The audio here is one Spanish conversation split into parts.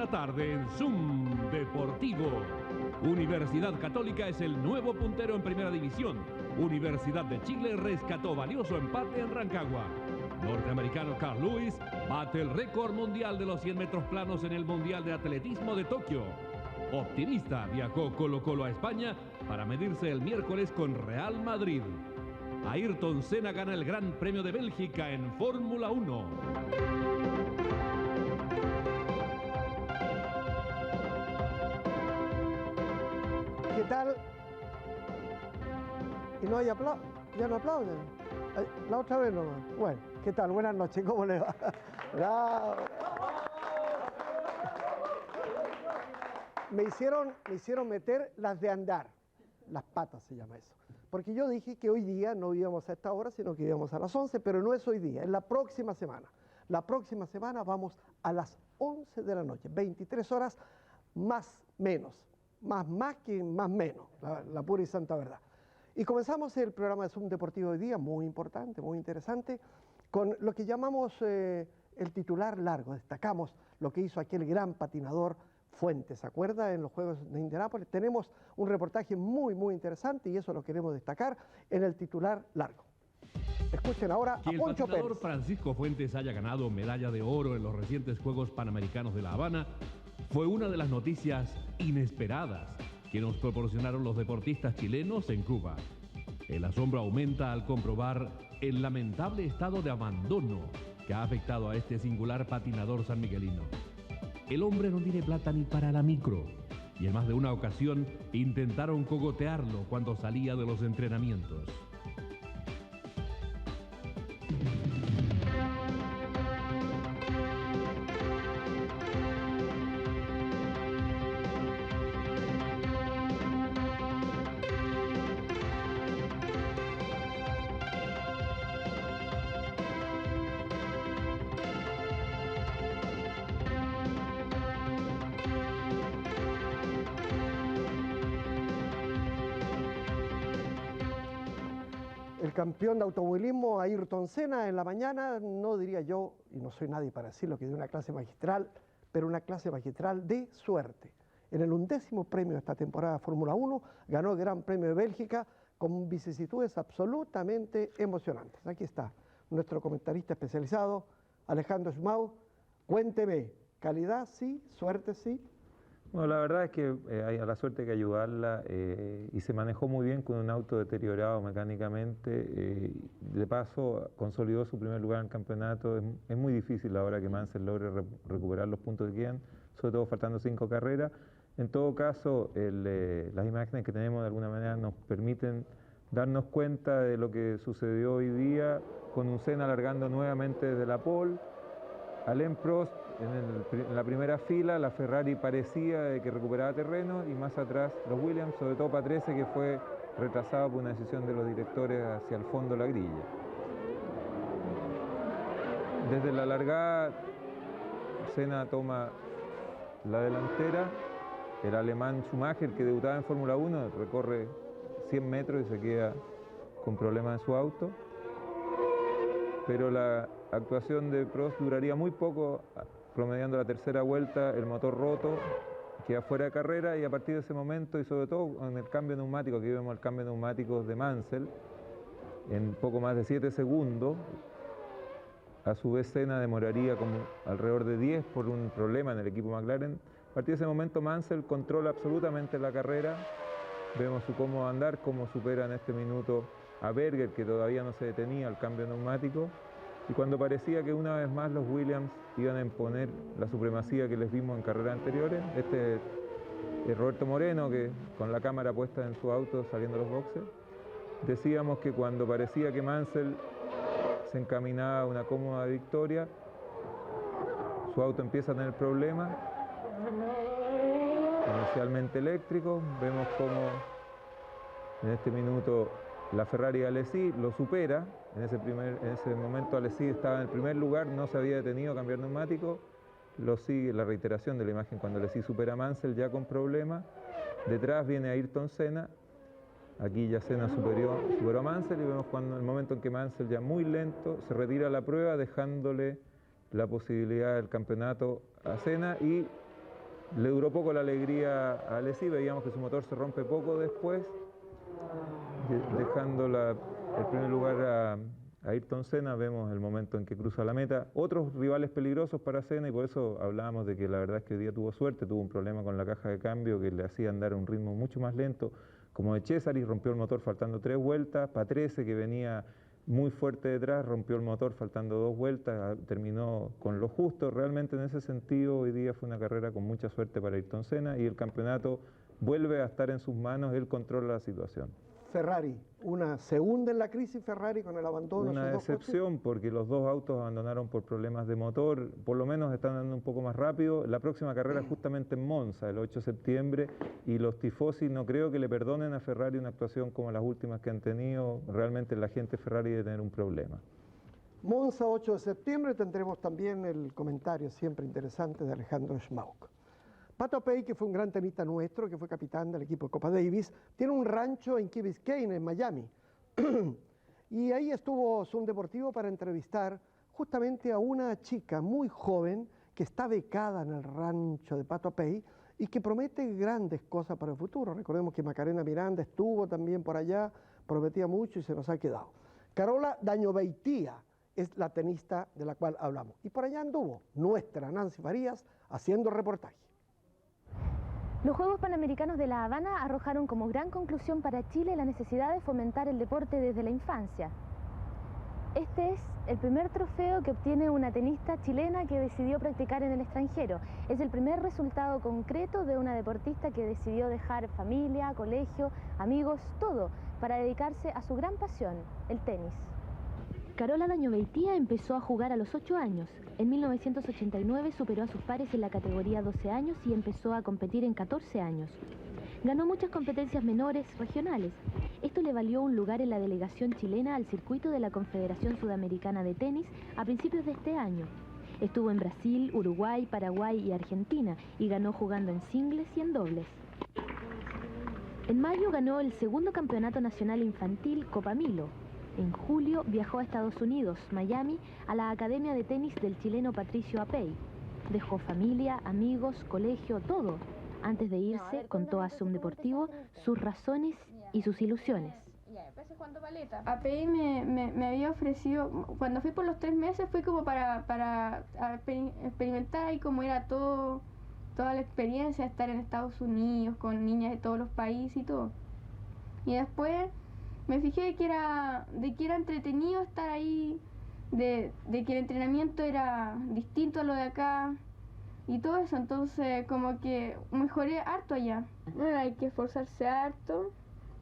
esta tarde en Zoom Deportivo. Universidad Católica es el nuevo puntero en Primera División. Universidad de Chile rescató valioso empate en Rancagua. Norteamericano Carl Lewis bate el récord mundial de los 100 metros planos en el Mundial de Atletismo de Tokio. Optimista viajó Colo-Colo a España para medirse el miércoles con Real Madrid. Ayrton Senna gana el Gran Premio de Bélgica en Fórmula 1. ¿Qué tal? Y no hay aplauso, ya no aplauden. La otra vez nomás. Bueno, ¿qué tal? Buenas noches, ¿cómo le va? Bravo. Me hicieron meter las de andar, las patas se llama eso. Porque yo dije que hoy día no íbamos a esta hora, sino que íbamos a las 11, pero no es hoy día, es la próxima semana. La próxima semana vamos a las 11 de la noche, 23 horas más menos. Más que más menos, la pura y santa verdad. Y comenzamos el programa de Zoom Deportivo hoy día, muy importante, muy interesante, con lo que llamamos el titular largo. Destacamos lo que hizo aquel gran patinador Fuentes, ¿se acuerda? En los Juegos de Indianápolis. Tenemos un reportaje muy interesante y eso lo queremos destacar en el titular largo. Escuchen ahora a Poncho Pérez. Que el patinador Francisco Fuentes haya ganado medalla de oro en los recientes Juegos Panamericanos de La Habana fue una de las noticias inesperadas que nos proporcionaron los deportistas chilenos en Cuba. El asombro aumenta al comprobar el lamentable estado de abandono que ha afectado a este singular patinador sanmiguelino. El hombre no tiene plata ni para la micro y en más de una ocasión intentaron cogotearlo cuando salía de los entrenamientos. El campeón de automovilismo Ayrton Senna en la mañana, no diría yo, y no soy nadie para decirlo, que dio una clase magistral, pero una clase magistral de suerte. En el 11º premio de esta temporada de Fórmula 1, ganó el Gran Premio de Bélgica con vicisitudes absolutamente emocionantes. Aquí está nuestro comentarista especializado, Alejandro Schmau. Cuénteme, ¿calidad sí? ¿Suerte sí? Bueno, la verdad es que hay a la suerte hay que ayudarla y se manejó muy bien con un auto deteriorado mecánicamente. De paso, consolidó su primer lugar en el campeonato. Es muy difícil ahora que Mansell logre recuperar los puntos que quedan, sobre todo faltando 5 carreras. En todo caso, las imágenes que tenemos de alguna manera nos permiten darnos cuenta de lo que sucedió hoy día con un Senna alargando nuevamente desde la pole. Alain Prost en la primera fila, la Ferrari parecía que recuperaba terreno y más atrás los Williams, sobre todo Patrese, que fue retrasado por una decisión de los directores hacia el fondo de la grilla. Desde la largada, Senna toma la delantera, el alemán Schumacher, que debutaba en Fórmula 1, recorre 100 metros y se queda con problemas en su auto, pero la actuación de Prost duraría muy poco, promediando la tercera vuelta, el motor roto, queda fuera de carrera y a partir de ese momento y sobre todo en el cambio neumático, aquí vemos el cambio neumático de Mansell, en poco más de 7 segundos, a su vez Senna demoraría como alrededor de 10 por un problema en el equipo McLaren. A partir de ese momento Mansell controla absolutamente la carrera, vemos su cómodo andar, cómo supera en este minuto a Berger, que todavía no se detenía al cambio neumático. Y cuando parecía que una vez más los Williams iban a imponer la supremacía que les vimos en carreras anteriores, Roberto Moreno, que con la cámara puesta en su auto saliendo de los boxes, decíamos que cuando parecía que Mansell se encaminaba a una cómoda victoria, su auto empieza a tener problemas, inicialmente eléctricos. Vemos cómo en este minuto la Ferrari Alesi lo supera. En ese momento Alesi estaba en el primer lugar, no se había detenido a cambiar neumático. Lo sigue la reiteración de la imagen cuando Alesi supera a Mansell ya con problemas. Detrás viene Ayrton Senna. Aquí ya Senna superó a Mansell y vemos cuando el momento en que Mansell, ya muy lento, se retira la prueba dejándole la posibilidad del campeonato a Senna y Le duró poco la alegría a Alessi, veíamos que su motor se rompe poco después, dejando el primer lugar a Ayrton Senna. Vemos el momento en que cruza la meta. Otros rivales peligrosos para Senna, y por eso hablábamos de que la verdad es que hoy día tuvo suerte, tuvo un problema con la caja de cambio que le hacía andar a un ritmo mucho más lento, como de Cesaris, rompió el motor faltando 3 vueltas, Patrese, que venía muy fuerte detrás, rompió el motor faltando 2 vueltas, terminó con lo justo. Realmente en ese sentido hoy día fue una carrera con mucha suerte para Ayrton Senna y el campeonato vuelve a estar en sus manos, él controla la situación. Ferrari, se hunde en la crisis Ferrari con el abandono. Una decepción porque los dos autos abandonaron por problemas de motor, por lo menos están andando un poco más rápido. La próxima carrera es justamente en Monza, el 8 de septiembre, y los tifosi no creo que le perdonen a Ferrari una actuación como las últimas que han tenido. Realmente la gente Ferrari debe tener un problema. Monza, 8 de septiembre, tendremos también el comentario siempre interesante de Alejandro Schmauk. Pato Pey, que fue un gran tenista nuestro, que fue capitán del equipo de Copa Davis, tiene un rancho en Key Biscayne, en Miami. Y ahí estuvo Zoom Deportivo para entrevistar justamente a una chica muy joven que está becada en el rancho de Pato Pey y que promete grandes cosas para el futuro. Recordemos que Macarena Miranda estuvo también por allá, prometía mucho y se nos ha quedado. Carola Dañobeitía es la tenista de la cual hablamos. Y por allá anduvo nuestra Nancy Farías haciendo reportaje. Los Juegos Panamericanos de La Habana arrojaron como gran conclusión para Chile la necesidad de fomentar el deporte desde la infancia. Este es el primer trofeo que obtiene una tenista chilena que decidió practicar en el extranjero. Es el primer resultado concreto de una deportista que decidió dejar familia, colegio, amigos, todo, para dedicarse a su gran pasión, el tenis. Carola Dañobeitía empezó a jugar a los 8 años. En 1989 superó a sus pares en la categoría 12 años y empezó a competir en 14 años. Ganó muchas competencias menores, regionales. Esto le valió un lugar en la delegación chilena al circuito de la Confederación Sudamericana de Tenis a principios de este año. Estuvo en Brasil, Uruguay, Paraguay y Argentina y ganó jugando en singles y en dobles. En mayo ganó el segundo campeonato nacional infantil Copa Milo. En julio viajó a Estados Unidos, Miami, a la Academia de Tenis del chileno Patricio Apey. Dejó familia, amigos, colegio, todo. Antes de irse, contó a Zoom Deportivo sus razones y sus ilusiones. Apey me había ofrecido, cuando fui por los 3 meses, fui como para experimentar y cómo era toda la experiencia de estar en Estados Unidos con niñas de todos los países y todo. Y después me fijé de que era entretenido estar ahí, de que el entrenamiento era distinto a lo de acá y todo eso, entonces como que mejoré harto allá. Bueno, hay que esforzarse harto,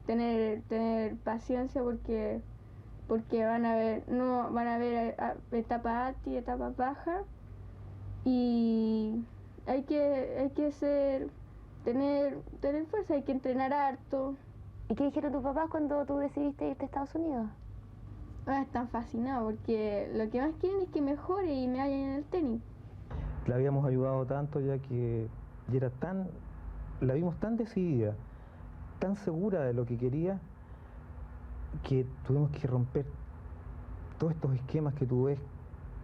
tener paciencia porque van a haber etapas altas y etapas bajas y hay que tener fuerza, hay que entrenar harto. ¿Y qué dijeron tus papás cuando tú decidiste irte a Estados Unidos? Están fascinados porque lo que más quieren es que mejore y me vaya en el tenis. La habíamos ayudado tanto ya que la vimos tan decidida, tan segura de lo que quería, que tuvimos que romper todos estos esquemas que tú ves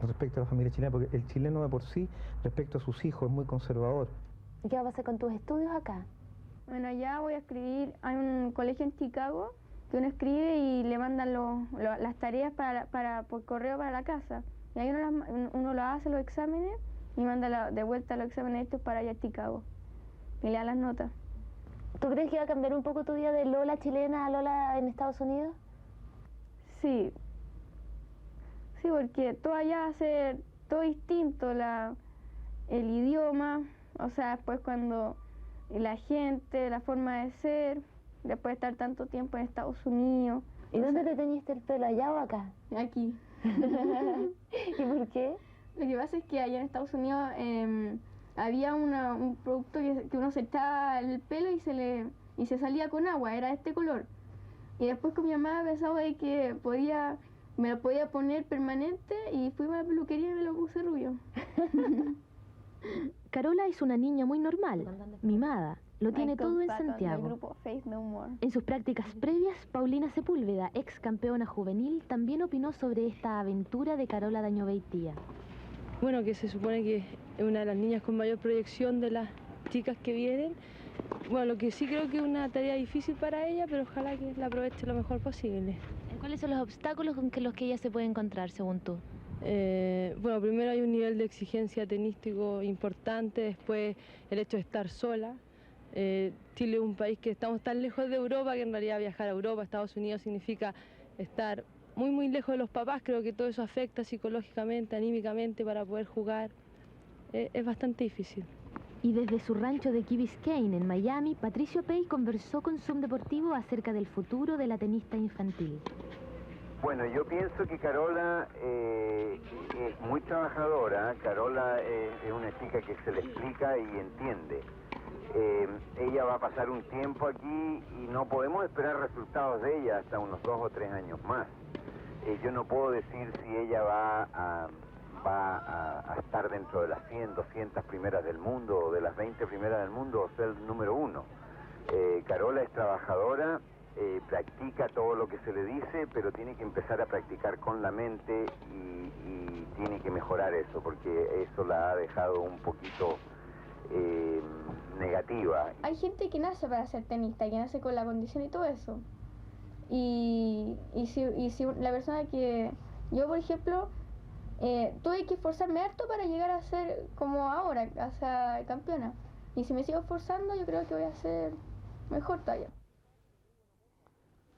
respecto a la familia chilena, porque el chileno de por sí, respecto a sus hijos, es muy conservador. ¿Y qué va a pasar con tus estudios acá? Bueno, allá voy a escribir, hay un colegio en Chicago que uno escribe y le mandan las tareas por correo para la casa. Y ahí uno lo hace los exámenes y manda de vuelta los exámenes estos para allá a Chicago. Y le da las notas. ¿Tú crees que va a cambiar un poco tu vida de Lola chilena a Lola en Estados Unidos? Sí. Sí, porque todo allá va a ser todo distinto, el idioma, o sea, después cuando la gente, la forma de ser, después de estar tanto tiempo en Estados Unidos. ¿Y dónde te teñiste el pelo, allá o acá? Aquí. ¿Y por qué? Lo que pasa es que allá en Estados Unidos había un producto que uno se echaba el pelo y se salía con agua, era de este color. Y después con mi mamá pensaba de que me lo podía poner permanente y fui a la peluquería y me lo puse rubio. Carola es una niña muy normal, mimada, lo tiene todo en Santiago. En sus prácticas previas, Paulina Sepúlveda, ex campeona juvenil, también opinó sobre esta aventura de Carola Dañobeitía. Bueno, que se supone que es una de las niñas con mayor proyección de las chicas que vienen. Bueno, lo que sí creo que es una tarea difícil para ella, pero ojalá que la aproveche lo mejor posible. ¿Cuáles son los obstáculos con los que ella se puede encontrar, según tú? Bueno, primero hay un nivel de exigencia tenístico importante, después el hecho de estar sola. Chile es un país que estamos tan lejos de Europa que en realidad viajar a Europa, a Estados Unidos significa estar muy lejos de los papás. Creo que todo eso afecta psicológicamente, anímicamente para poder jugar. Es bastante difícil. Y desde su rancho de Key Biscayne, en Miami, Patricio Pey conversó con Zoom Deportivo acerca del futuro de la tenista infantil. Bueno, yo pienso que Carola es muy trabajadora. Carola es una chica que se le explica y entiende. Ella va a pasar un tiempo aquí y no podemos esperar resultados de ella hasta unos 2 o 3 años más. Yo no puedo decir si ella va a estar dentro de las 100, 200 primeras del mundo o de las 20 primeras del mundo o ser el número 1. Carola es trabajadora, practica todo lo que se le dice, pero tiene que empezar a practicar con la mente y tiene que mejorar eso, porque eso la ha dejado un poquito negativa. Hay gente que nace para ser tenista, que nace con la condición y todo eso. Y si la persona que... Yo, por ejemplo, tuve que esforzarme harto para llegar a ser como ahora, a ser campeona. Y si me sigo esforzando, yo creo que voy a ser mejor todavía.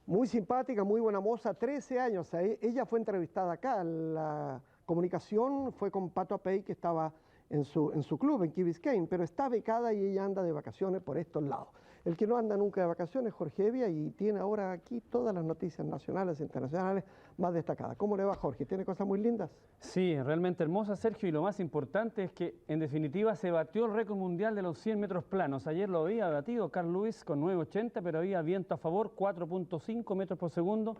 Muy simpática, muy buena moza, 13 años. Ella fue entrevistada acá. La comunicación fue con Pato Pey, que estaba en su club, en Key Biscayne, pero está becada y ella anda de vacaciones por estos lados. El que no anda nunca de vacaciones es Jorge Evia y tiene ahora aquí todas las noticias nacionales e internacionales más destacadas. ¿Cómo le va, Jorge? ¿Tiene cosas muy lindas? Sí, realmente hermosa, Sergio, y lo más importante es que en definitiva se batió el récord mundial de los 100 metros planos. Ayer lo había batido Carl Lewis con 9.80, pero había viento a favor, 4.5 metros por segundo.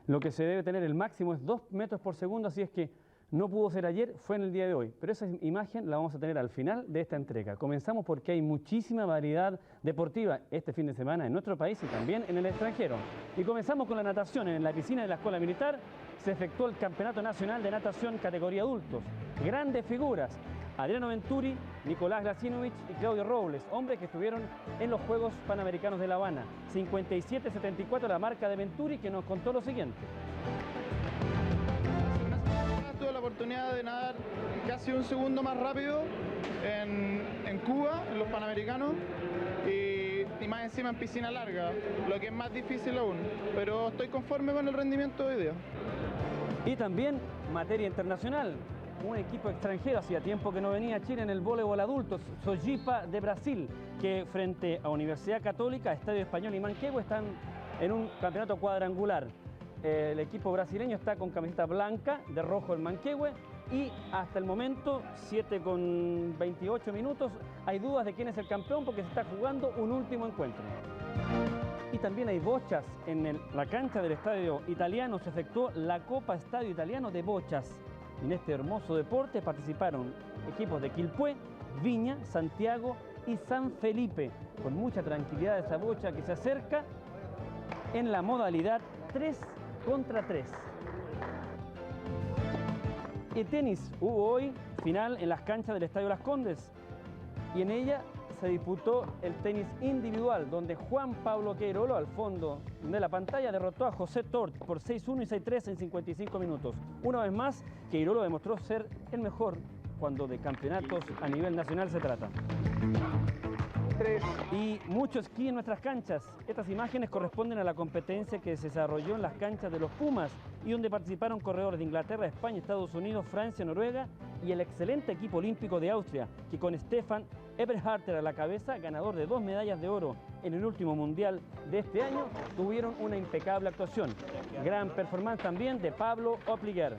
Lo que se debe tener el máximo es 2 metros por segundo, así es que no pudo ser ayer, fue en el día de hoy, pero esa imagen la vamos a tener al final de esta entrega. Comenzamos porque hay muchísima variedad deportiva este fin de semana en nuestro país y también en el extranjero. Y comenzamos con la natación. En la piscina de la Escuela Militar se efectuó el Campeonato Nacional de Natación categoría adultos. Grandes figuras: Adriano Venturi, Nicolás Glasinovich y Claudio Robles, hombres que estuvieron en los Juegos Panamericanos de La Habana. 57-74 la marca de Venturi, que nos contó lo siguiente. Tuve la oportunidad de nadar casi un segundo más rápido en Cuba, en los Panamericanos, y más encima en piscina larga, lo que es más difícil aún, pero estoy conforme con el rendimiento de hoy día. Y también materia internacional, un equipo extranjero, hacía tiempo que no venía a Chile en el voleibol adultos, Sojipa de Brasil, que frente a Universidad Católica, Estadio Español y Manquehue están en un campeonato cuadrangular. El equipo brasileño está con camiseta blanca, de rojo el Manquehue, y hasta el momento, 7:28 minutos, hay dudas de quién es el campeón porque se está jugando un último encuentro. Y también hay bochas en la cancha del Estadio Italiano. Se efectuó la Copa Estadio Italiano de Bochas. En este hermoso deporte participaron equipos de Quilpué, Viña, Santiago y San Felipe. Con mucha tranquilidad esa bocha que se acerca en la modalidad 3 contra 3. Y tenis, hubo hoy final en las canchas del Estadio Las Condes y en ella se disputó el tenis individual, donde Juan Pablo Queirolo, al fondo de la pantalla, derrotó a José Tort por 6-1 y 6-3 en 55 minutos. Una vez más, Queirolo demostró ser el mejor cuando de campeonatos a nivel nacional se trata. Y mucho esquí en nuestras canchas. Estas imágenes corresponden a la competencia que se desarrolló en las canchas de los Pumas y donde participaron corredores de Inglaterra, España, Estados Unidos, Francia, Noruega y el excelente equipo olímpico de Austria, que con Stefan Eberharter a la cabeza, ganador de 2 medallas de oro en el último mundial de este año, tuvieron una impecable actuación. Gran performance también de Pablo Opliger.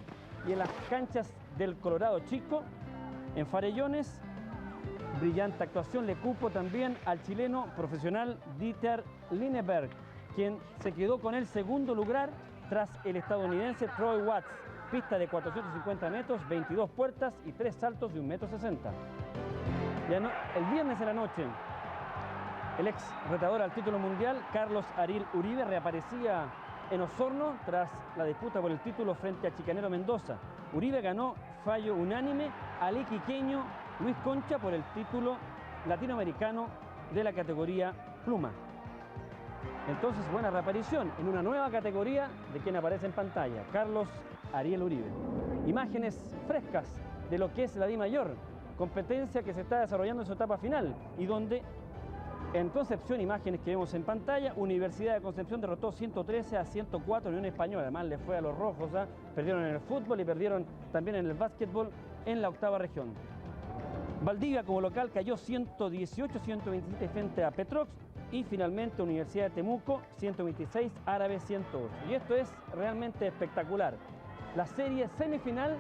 Y en las canchas del Colorado Chico, en Farellones, brillante actuación le cupo también al chileno profesional Dieter Lineberg, quien se quedó con el segundo lugar tras el estadounidense Troy Watts. Pista de 450 metros, 22 puertas y 3 saltos de 1,60 m. El viernes en la noche, el ex retador al título mundial, Carlos Ariel Uribe, reaparecía en Osorno tras la disputa por el título frente a Chicanero Mendoza. Uribe ganó fallo unánime al iquiqueño Luis Concha por el título latinoamericano de la categoría pluma. Entonces, buena reaparición en una nueva categoría de quien aparece en pantalla, Carlos Ariel Uribe. Imágenes frescas de lo que es la Di Mayor, competencia que se está desarrollando en su etapa final y donde en Concepción, imágenes que vemos en pantalla, Universidad de Concepción derrotó 113-104 a Unión Española. Además le fue a los rojos, perdieron en el fútbol y perdieron también en el básquetbol en la octava región. Valdivia como local cayó 118-127 frente a Petrox y finalmente Universidad de Temuco 126, Árabe 108. Y esto es realmente espectacular. La serie semifinal,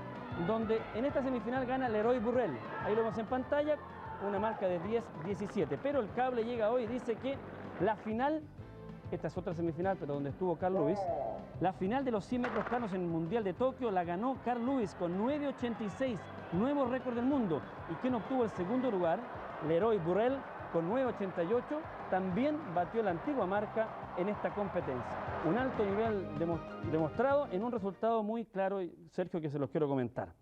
donde en esta semifinal gana Leroy Burrell. Ahí lo vemos en pantalla, una marca de 10-17. Pero el cable llega hoy y dice que la final, esta es otra semifinal, pero donde estuvo Carl Lewis, la final de los 100 metros planos en el Mundial de Tokio la ganó Carl Lewis con 9.86, nuevo récord del mundo. ¿Y quien obtuvo el segundo lugar? Leroy Burrell con 9.88, también batió la antigua marca en esta competencia. Un alto nivel demostrado en un resultado muy claro, Sergio, que se los quiero comentar.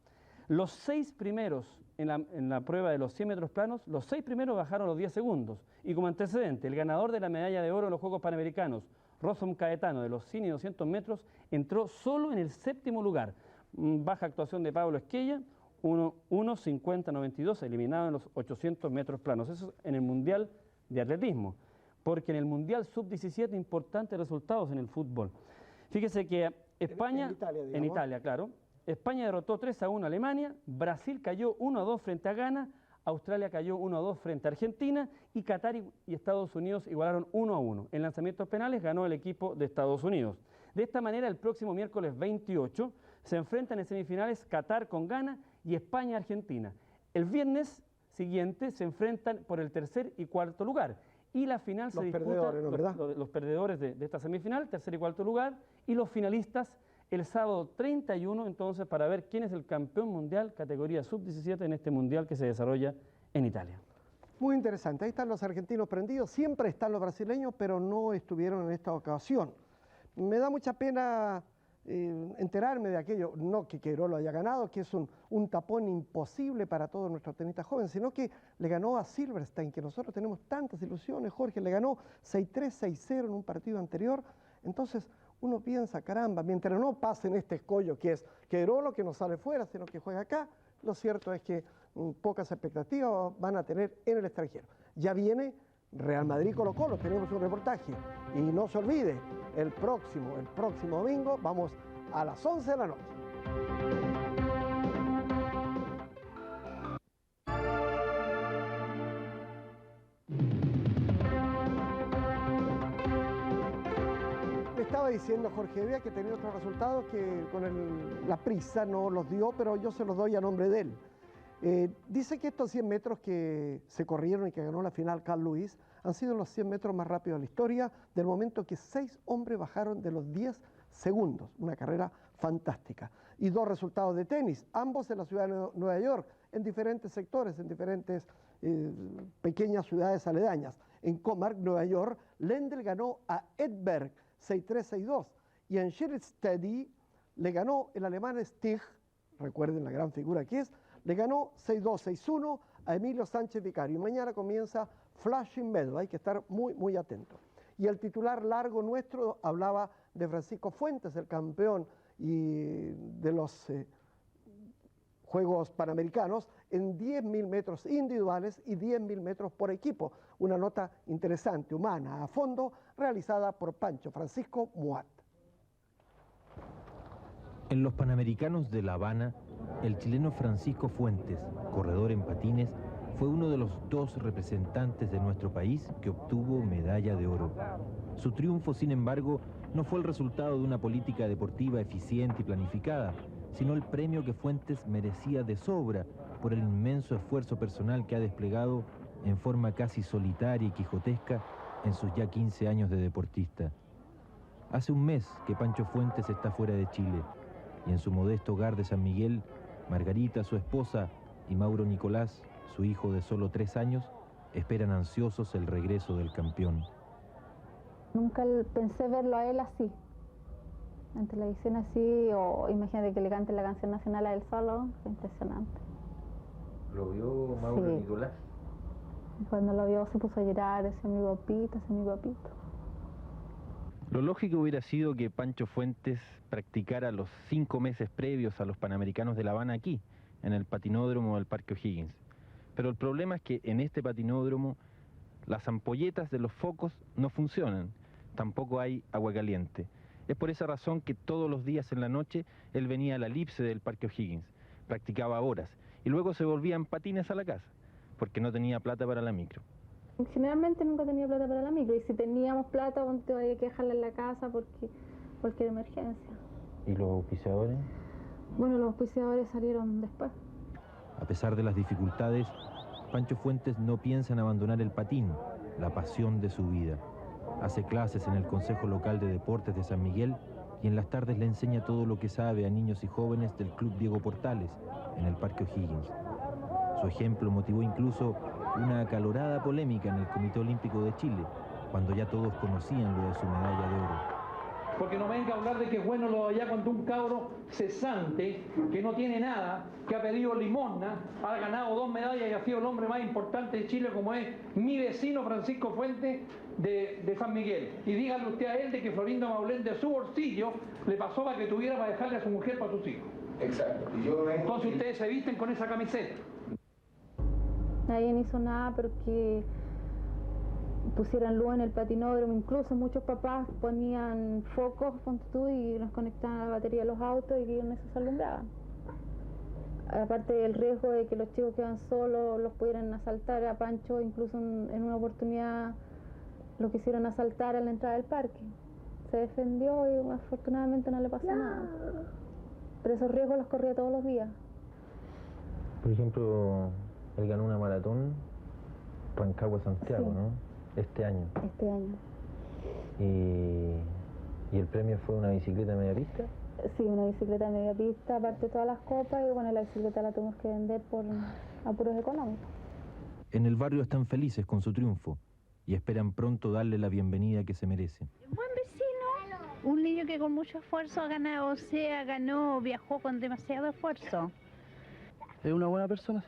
Los 6 primeros en la prueba de los 100 metros planos, los 6 primeros bajaron los 10 segundos. Y como antecedente, el ganador de la medalla de oro en los Juegos Panamericanos, Rosom Caetano, de los 100 y 200 metros, entró solo en el 7º lugar. Baja actuación de Pablo Esquella, 1.50.92, eliminado en los 800 metros planos. Eso en el Mundial de Atletismo. Porque en el Mundial Sub-17 importantes resultados en el fútbol. Fíjese que España, en Italia, claro, España derrotó 3-1 a Alemania, Brasil cayó 1-2 frente a Ghana, Australia cayó 1-2 frente a Argentina y Qatar y Estados Unidos igualaron 1-1. En lanzamientos penales ganó el equipo de Estados Unidos. De esta manera, el próximo miércoles 28 se enfrentan en semifinales Qatar con Ghana y España-Argentina. El viernes siguiente se enfrentan por el tercer y cuarto lugar. Y la final se disputa, los perdedores de esta semifinal, tercer y cuarto lugar, y los finalistas el sábado 31, entonces, para ver quién es el campeón mundial categoría sub-17 en este mundial que se desarrolla en Italia. Muy interesante, ahí están los argentinos prendidos, siempre están los brasileños, pero no estuvieron en esta ocasión. Me da mucha pena enterarme de aquello, no que Queiroz lo haya ganado, que es un tapón imposible para todos nuestros tenistas jóvenes, sino que le ganó a Silverstein, que nosotros tenemos tantas ilusiones, Jorge, le ganó 6-3, 6-0 en un partido anterior. Entonces uno piensa, caramba, mientras no pasen este escollo que es Queiroz lo que no sale fuera, sino que juega acá, lo cierto es que pocas expectativas van a tener en el extranjero. Ya viene Real Madrid Colo-Colo, tenemos un reportaje. Y no se olvide, el próximo domingo vamos a las 11 de la noche. Le estaba diciendo Jorge Evia que tenía otros resultados que con la prisa no los dio, pero yo se los doy a nombre de él. Dice que estos 100 metros que se corrieron y que ganó la final Carl Lewis han sido los 100 metros más rápidos de la historia del momento que 6 hombres bajaron de los 10 segundos, una carrera fantástica. Y 2 resultados de tenis, ambos en la ciudad de Nueva York, en diferentes sectores, en diferentes pequeñas ciudades aledañas. En Comark, Nueva York, Lendl ganó a Edberg 6-3-6-2 y en Schilstedi le ganó el alemán Stig, recuerden la gran figura que es, le ganó 6-2-6-1 a Emilio Sánchez Vicario. Y mañana comienza Flushing Meadows, hay que estar muy, muy atentos. Y el titular largo nuestro hablaba de Francisco Fuentes, el campeón de los Juegos Panamericanos, en 10.000 metros individuales y 10.000 metros por equipo. Una nota interesante, humana, a fondo, realizada por Pancho Francisco Muat. En los Panamericanos de La Habana, el chileno Francisco Fuentes, corredor en patines, fue uno de los 2 representantes de nuestro país que obtuvo medalla de oro. Su triunfo, sin embargo, no fue el resultado de una política deportiva eficiente y planificada, sino el premio que Fuentes merecía de sobra por el inmenso esfuerzo personal que ha desplegado en forma casi solitaria y quijotesca en sus ya 15 años de deportista. Hace un mes que Pancho Fuentes está fuera de Chile y en su modesto hogar de San Miguel, Margarita, su esposa, y Mauro Nicolás, su hijo de solo 3 años, esperan ansiosos el regreso del campeón. Nunca pensé verlo a él así, en televisión así, o imagínate que le cante la canción nacional a él solo, fue impresionante. ¿Lo vio Mauro Nicolás? Y cuando lo vio se puso a llorar, decía mi papito, ese es mi papito. Lo lógico hubiera sido que Pancho Fuentes practicara los 5 meses previos a los Panamericanos de La Habana aquí, en el patinódromo del Parque O'Higgins. Pero el problema es que en este patinódromo las ampolletas de los focos no funcionan, tampoco hay agua caliente. Es por esa razón que todos los días en la noche él venía a la elipse del Parque O'Higgins, practicaba horas y luego se volvía en patines a la casa, porque no tenía plata para la micro. Generalmente nunca tenía plata para la micro, y si teníamos plata, había que dejarla en la casa porque cualquier emergencia. ¿Y los auspiciadores? Bueno, los auspiciadores salieron después. A pesar de las dificultades, Pancho Fuentes no piensa en abandonar el patín, la pasión de su vida. Hace clases en el Consejo Local de Deportes de San Miguel y en las tardes le enseña todo lo que sabe a niños y jóvenes del Club Diego Portales, en el Parque O'Higgins. Su ejemplo motivó incluso una acalorada polémica en el Comité Olímpico de Chile, cuando ya todos conocían lo de su medalla de oro. Porque no venga a hablar de que es bueno lo de allá cuando un cabro cesante, que no tiene nada, que ha pedido limosna, ha ganado 2 medallas y ha sido el hombre más importante de Chile, como es mi vecino Francisco Fuentes de San Miguel. Y dígale usted a él de que Florinda Maulén de su bolsillo le pasó para que tuviera para dejarle a su mujer para sus hijos. Exacto. Entonces ustedes se visten con esa camiseta. Nadie hizo nada porque pusieran luz en el patinódromo, incluso muchos papás ponían focos, ponte tú, y nos conectaban a la batería de los autos y con eso se alumbraban. Aparte del riesgo de que los chicos que van solos los pudieran asaltar, a Pancho incluso en una oportunidad lo quisieron asaltar a la entrada del parque. Se defendió y afortunadamente no le pasó nada. Pero esos riesgos los corría todos los días. Por ejemplo, él ganó una maratón Rancagua-Santiago, Sí. ¿no? Este año. Este año. ¿Y el premio fue una bicicleta media pista? Sí, una bicicleta media pista, aparte de todas las copas, y bueno, la bicicleta la tuvimos que vender por apuros económicos. En el barrio están felices con su triunfo y esperan pronto darle la bienvenida que se merece. Buen vecino, un niño que con mucho esfuerzo ha ganado, o sea, ganó, viajó con demasiado esfuerzo. Es una buena persona,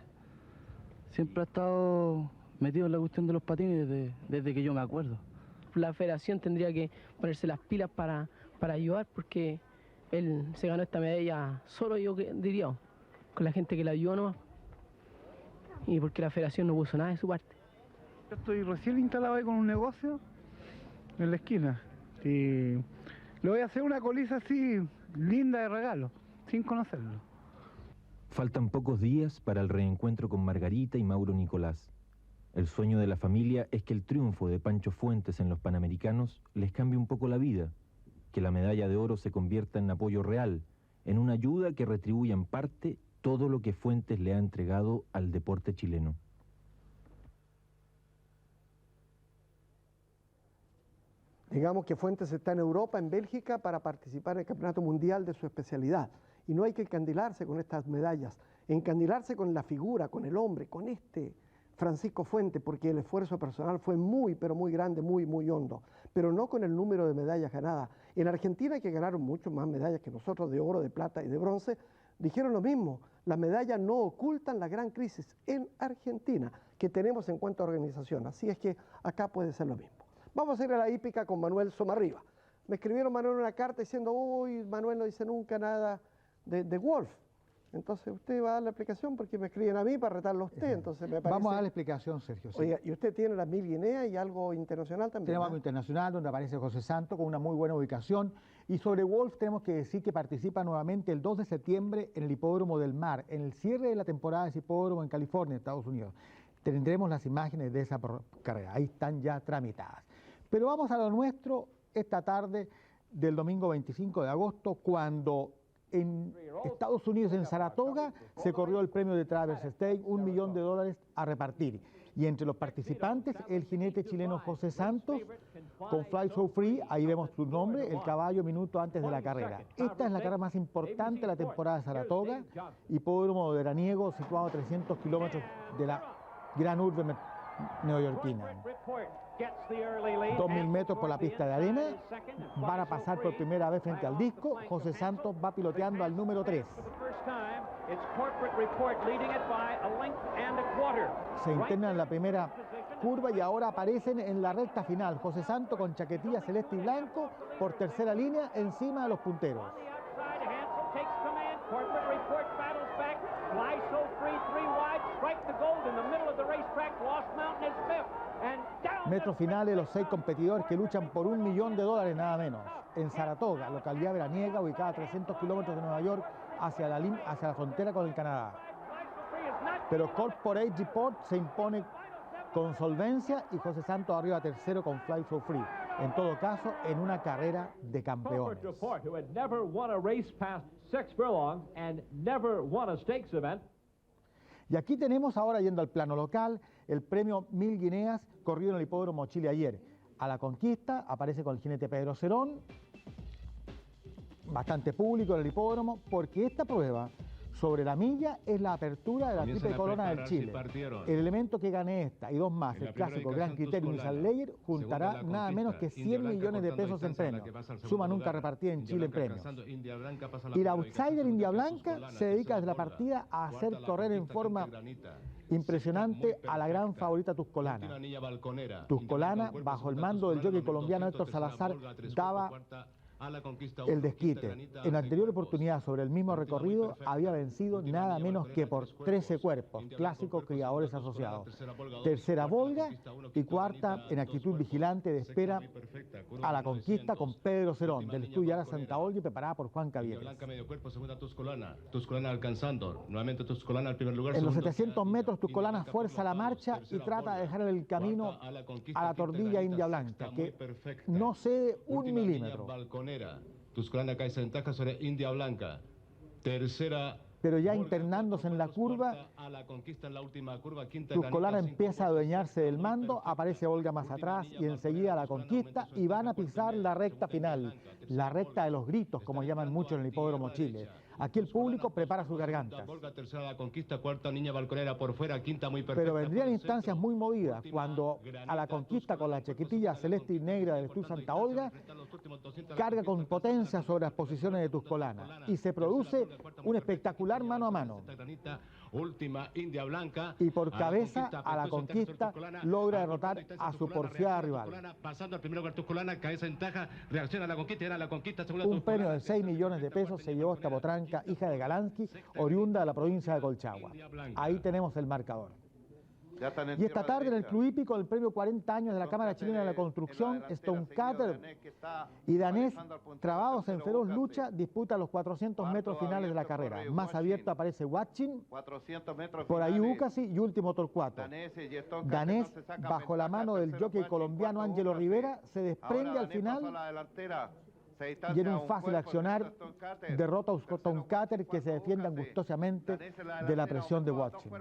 siempre ha estado metido en la cuestión de los patines desde que yo me acuerdo. La federación tendría que ponerse las pilas para ayudar, porque él se ganó esta medalla solo, yo diría, con la gente que la ayudó nomás, y porque la federación no puso nada de su parte. Yo estoy recién instalado ahí con un negocio en la esquina y le voy a hacer una colisa así linda de regalo, sin conocerlo. Faltan pocos días para el reencuentro con Margarita y Mauro Nicolás. El sueño de la familia es que el triunfo de Pancho Fuentes en los Panamericanos les cambie un poco la vida, que la medalla de oro se convierta en apoyo real, en una ayuda que retribuya en parte todo lo que Fuentes le ha entregado al deporte chileno. Digamos que Fuentes está en Europa, en Bélgica, para participar en el Campeonato Mundial de su especialidad. Y no hay que encandilarse con estas medallas, encandilarse con la figura, con el hombre, con este Francisco Fuentes, porque el esfuerzo personal fue muy, pero muy grande, muy, muy hondo, pero no con el número de medallas ganadas. En Argentina, que ganaron mucho más medallas que nosotros, de oro, de plata y de bronce, dijeron lo mismo: las medallas no ocultan la gran crisis en Argentina que tenemos en cuanto a organización, así es que acá puede ser lo mismo. Vamos a ir a la hípica con Manuel Somarriba. Me escribieron, Manuel, una carta diciendo: uy, Manuel no dice nunca nada de golf. Entonces usted va a dar la explicación, porque me escriben a mí para retarlo a usted, entonces me parece... Vamos a dar la explicación, Sergio. Sí. Oiga, y usted tiene las 1000 guineas y algo internacional también. Tenemos algo internacional donde aparece José Santo con una muy buena ubicación. Y sobre golf tenemos que decir que participa nuevamente el 2 de septiembre en el Hipódromo del Mar, en el cierre de la temporada de ese hipódromo en California, Estados Unidos. Tendremos las imágenes de esa carrera, ahí están ya tramitadas. Pero vamos a lo nuestro esta tarde del domingo 25 de agosto, cuando en Estados Unidos, en Saratoga, se corrió el premio de Traverse Stake, $1 millón a repartir. Y entre los participantes, el jinete chileno José Santos, con Fly So Free, ahí vemos su nombre, el caballo minuto antes de la carrera. Esta es la carrera más importante de la temporada de Saratoga, hipódromo veraniego situado a 300 kilómetros de la gran urbe neoyorquina. 2.000 metros por la pista de arena, van a pasar por primera vez frente al disco. José Santos va piloteando al número 3. Se internan en la primera curva y ahora aparecen en la recta final. José Santos con chaquetilla celeste y blanco por tercera línea encima de los punteros. Metros finales, los 6 competidores que luchan por $1 millón nada menos. En Saratoga, localidad veraniega ubicada a 300 kilómetros de Nueva York hacia la frontera con el Canadá. Pero Corporate Report se impone con solvencia y José Santos arriba tercero con Fly So Free. En todo caso, en una carrera de campeones. Y aquí tenemos ahora, yendo al plano local, el premio 1000 guineas corrido en el hipódromo Chile ayer. A la conquista aparece con el jinete Pedro Cerón, bastante público en el hipódromo, porque esta prueba sobre la milla es la apertura de la Triple Corona del Chile. El elemento que gane esta y 2 más, el clásico Gran Criterium y San Leyer, juntará nada menos que 100 millones de pesos en premios. Suma nunca repartida en Chile en premios. Y la outsider India Blanca se dedica desde la partida a hacer correr en forma impresionante a la gran favorita Tuscolana. Tuscolana, bajo el mando del jockey colombiano Héctor Salazar, daba el desquite. En la anterior oportunidad sobre el mismo recorrido había vencido nada menos que por 13 cuerpos, clásicos criadores asociados. Tercera Volga y cuarta en actitud vigilante de espera a la conquista con Pedro Cerón, del estudio Ara Santa Olga y preparada por Juan Cavieres. Tuscolana alcanzando, nuevamente Tuscolana al primer lugar. En los 700 metros Tuscolana fuerza la marcha y trata de dejar en el camino a la tordilla India Blanca, que no cede un milímetro. Tuscolana cae en ventaja sobre India Blanca. Tercera. Pero ya internándose en la curva, Tuscolana empieza a adueñarse del mando, aparece Olga más atrás y enseguida la conquista y van a pisar la recta final, la recta de los gritos, como llaman muchos en el hipódromo Chile. Aquí el público prepara sus gargantas. Tercera la conquista, cuarta Niña Balconera por fuera, quinta muy perfecta. Pero vendrían instancias muy movidas cuando a la conquista con la chaquetilla celeste y negra del Estudio Santa Olga carga con potencia sobre las posiciones de Tuscolana y se produce un espectacular mano a mano. Última India Blanca. Y por cabeza a la conquista logra derrotar a su porfiada rival. Pasando al primer lugar Tuscolana, cabeza en taja, reacciona a la conquista y era la conquista. Un premio de 6 millones de pesos se llevó esta potranca, hija de Galansky, oriunda de la provincia de Colchagua. Ahí tenemos el marcador. Y esta tarde en el Club Hípico, el premio 40 años de la Cámara Chilena de la Construcción, Stonecutter y Danés, trabados en feroz lucha, disputan los 400 metros finales de la carrera. Más abierto aparece Watchin, por ahí Ucasi y último Torcuato. Danés, bajo la mano del jockey colombiano Ángelo Rivera, se desprende al final y en un fácil accionar derrota a Stonecutter, que se defiende angustiosamente de la presión de Watchin.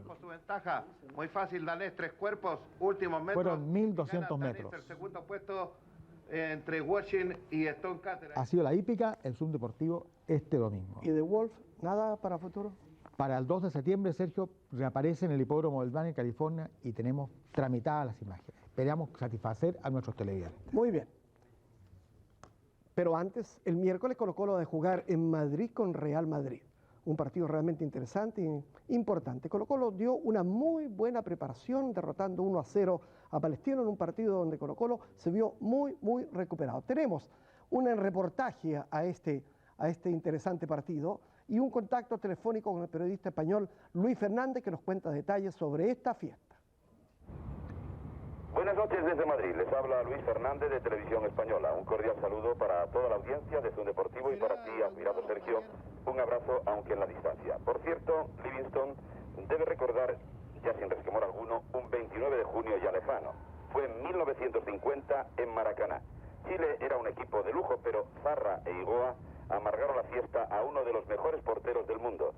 Muy fácil, Danés, 3 cuerpos, últimos metros. Fueron 1.200 metros. El segundo puesto entre Watchin y Stonecutter. Ha sido la hípica, el subdeportivo este domingo. ¿Y de Wolf, nada para futuro? Para el 2 de septiembre, Sergio, reaparece en el hipódromo del Valle, California, y tenemos tramitadas las imágenes. Esperamos satisfacer a nuestros televidentes. Muy bien. Pero antes, el miércoles Colo-Colo de jugar en Madrid con Real Madrid. Un partido realmente interesante e importante. Colo-Colo dio una muy buena preparación, derrotando 1-0 a Palestino en un partido donde Colo-Colo se vio muy recuperado. Tenemos un reportaje a este interesante partido y un contacto telefónico con el periodista español Luis Fernández, que nos cuenta detalles sobre esta fiesta. Buenas noches desde Madrid, les habla Luis Fernández de Televisión Española. Un cordial saludo para toda la audiencia de Zoom Deportivo y para ti, admirado Sergio, un abrazo aunque en la distancia. Por cierto, Livingston debe recordar, ya sin resquemor alguno, un 29 de junio ya lejano. Fue en 1950 en Maracaná. Chile era un equipo de lujo, pero Zarra e Igoa amargaron la fiesta a uno de los mejores porteros del mundo.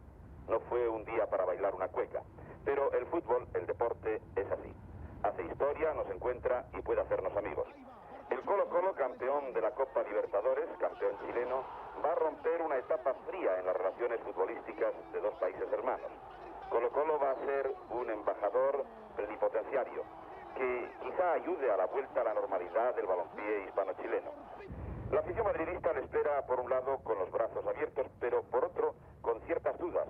No fue un día para bailar una cueca, pero el fútbol, el deporte, es así. Hace historia, nos encuentra y puede hacernos amigos. El Colo-Colo, campeón de la Copa Libertadores, campeón chileno, va a romper una etapa fría en las relaciones futbolísticas de dos países hermanos. Colo-Colo va a ser un embajador plenipotenciario. que quizá ayude a la vuelta a la normalidad del balompié hispano-chileno. La afición madridista le espera, por un lado, con los brazos abiertos, pero por otro, con ciertas dudas,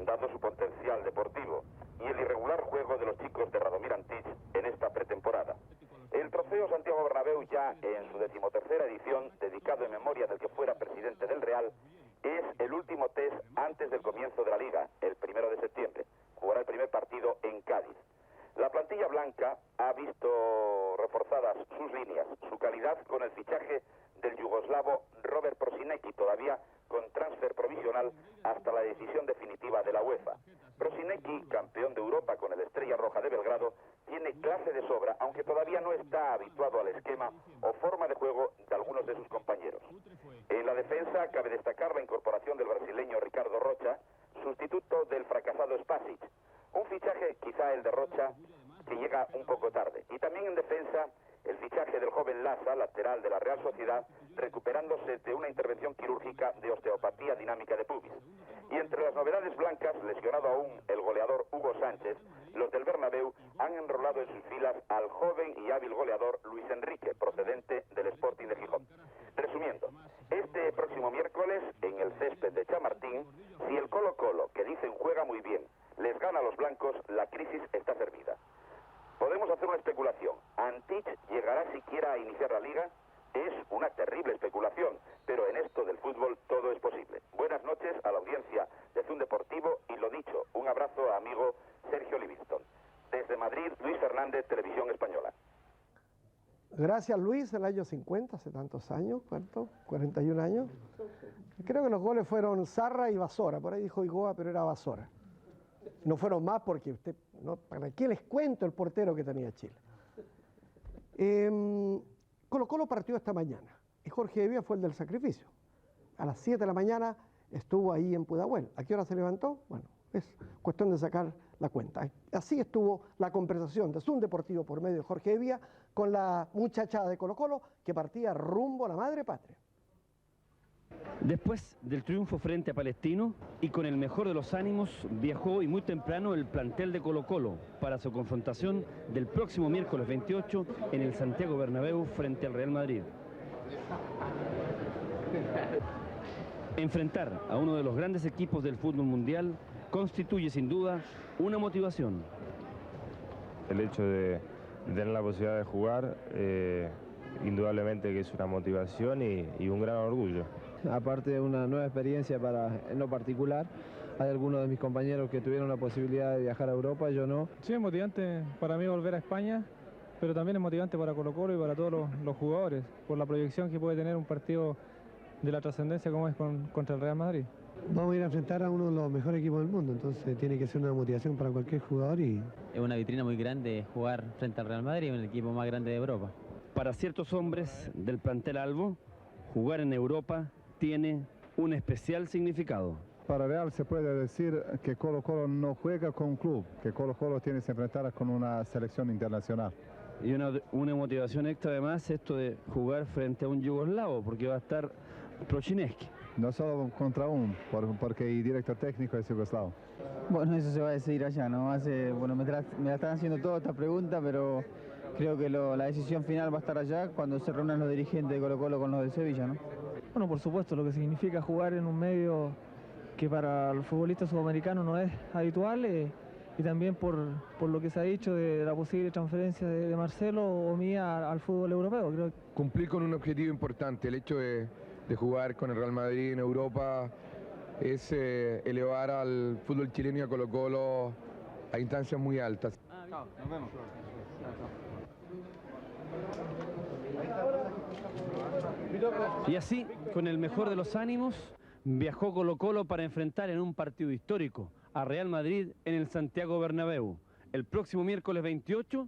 dado su potencial deportivo y el irregular juego de los chicos de Radomir Antich en esta pretemporada. El trofeo Santiago Bernabéu, ya en su 13ª edición, dedicado en memoria del que fuera presidente del Real, es el último test antes del comienzo de la Liga, el 1 de septiembre. Jugará el primer partido en Cádiz. La plantilla blanca ha visto reforzadas sus líneas, su calidad con el fichaje del yugoslavo Robert Prosinecki, todavía con transfer provisional hasta la decisión definitiva de la UEFA. Prosinecki, campeón de Europa con el Estrella Roja de Belgrado, tiene clase de sobra, aunque todavía no está habituado al esquema o forma de juego de algunos de sus compañeros. En la defensa cabe destacar la incorporación del brasileño Ricardo Rocha, sustituto del fracasado Spasic. Un fichaje, quizá el de Rocha, que llega un poco tarde. Y también en defensa, el fichaje del joven Laza, lateral de la Real Sociedad, recuperándose de una intervención quirúrgica de osteopatía dinámica de pubis. Y entre las novedades blancas, lesionado aún el goleador Hugo Sánchez, los del Bernabéu han enrolado en sus filas al joven y hábil goleador Luis Enrique, procedente del Sporting de Gijón. Resumiendo, este próximo miércoles, en el césped de Chamartín, si el Colo-Colo, que dicen juega muy bien, les gana a los blancos, la crisis está servida. Podemos hacer una especulación. ¿Antich llegará siquiera a iniciar la Liga? Es una terrible especulación, pero en esto del fútbol todo es posible. Buenas noches a la audiencia de Zoom Deportivo y lo dicho, un abrazo a amigo Sergio Livingston. Desde Madrid, Luis Fernández, Televisión Española. Gracias, Luis, el año 50, hace tantos años, ¿cuánto? 41 años. Creo que los goles fueron Zarra y Basora, por ahí dijo Igoa, pero era Basora. No fueron más porque usted, ¿no? ¿Para qué les cuento el portero que tenía Chile? Colo-Colo partió esta mañana y Jorge Evia fue el del sacrificio. A las 7 de la mañana estuvo ahí en Pudahuel. ¿A qué hora se levantó? Bueno, es cuestión de sacar la cuenta. Así estuvo la conversación de Zoom Deportivo por medio de Jorge Evia con la muchachada de Colo-Colo que partía rumbo a la madre patria. Después del triunfo frente a Palestino y con el mejor de los ánimos, viajó y muy temprano el plantel de Colo-Colo para su confrontación del próximo miércoles 28 en el Santiago Bernabéu frente al Real Madrid. Enfrentar a uno de los grandes equipos del fútbol mundial constituye sin duda una motivación. El hecho de tener la posibilidad de jugar, indudablemente que es una motivación y un gran orgullo. Aparte de una nueva experiencia en lo particular, hay algunos de mis compañeros que tuvieron la posibilidad de viajar a Europa, yo no. Sí, es motivante para mí volver a España, pero también es motivante para Colo-Colo y para todos los jugadores, por la proyección que puede tener un partido de la trascendencia como es contra el Real Madrid. Vamos a ir a enfrentar a uno de los mejores equipos del mundo, entonces tiene que ser una motivación para cualquier jugador. Es una vitrina muy grande jugar frente al Real Madrid, el equipo más grande de Europa. Para ciertos hombres del plantel albo, jugar en Europa tiene un especial significado. Para Real se puede decir que Colo-Colo no juega con un club, que Colo-Colo tiene que se enfrentar con una selección internacional. Y una motivación extra además esto de jugar frente a un yugoslavo, porque va a estar Prosinecki. No solo contra porque el director técnico es yugoslavo. Bueno, eso se va a decidir allá, ¿no? Bueno, me la están haciendo todas estas preguntas, pero creo que la decisión final va a estar allá cuando se reúnan los dirigentes de Colo-Colo con los de Sevilla, ¿no? Bueno, por supuesto, lo que significa jugar en un medio que para los futbolistas sudamericanos no es habitual, y también por lo que se ha dicho de la posible transferencia de Marcelo o mía al fútbol europeo. Creo. Cumplir con un objetivo importante, el hecho de jugar con el Real Madrid en Europa es elevar al fútbol chileno y a Colo-Colo a instancias muy altas. Chao, nos vemos. Y así, con el mejor de los ánimos, viajó Colo-Colo para enfrentar en un partido histórico a Real Madrid en el Santiago Bernabéu. El próximo miércoles 28,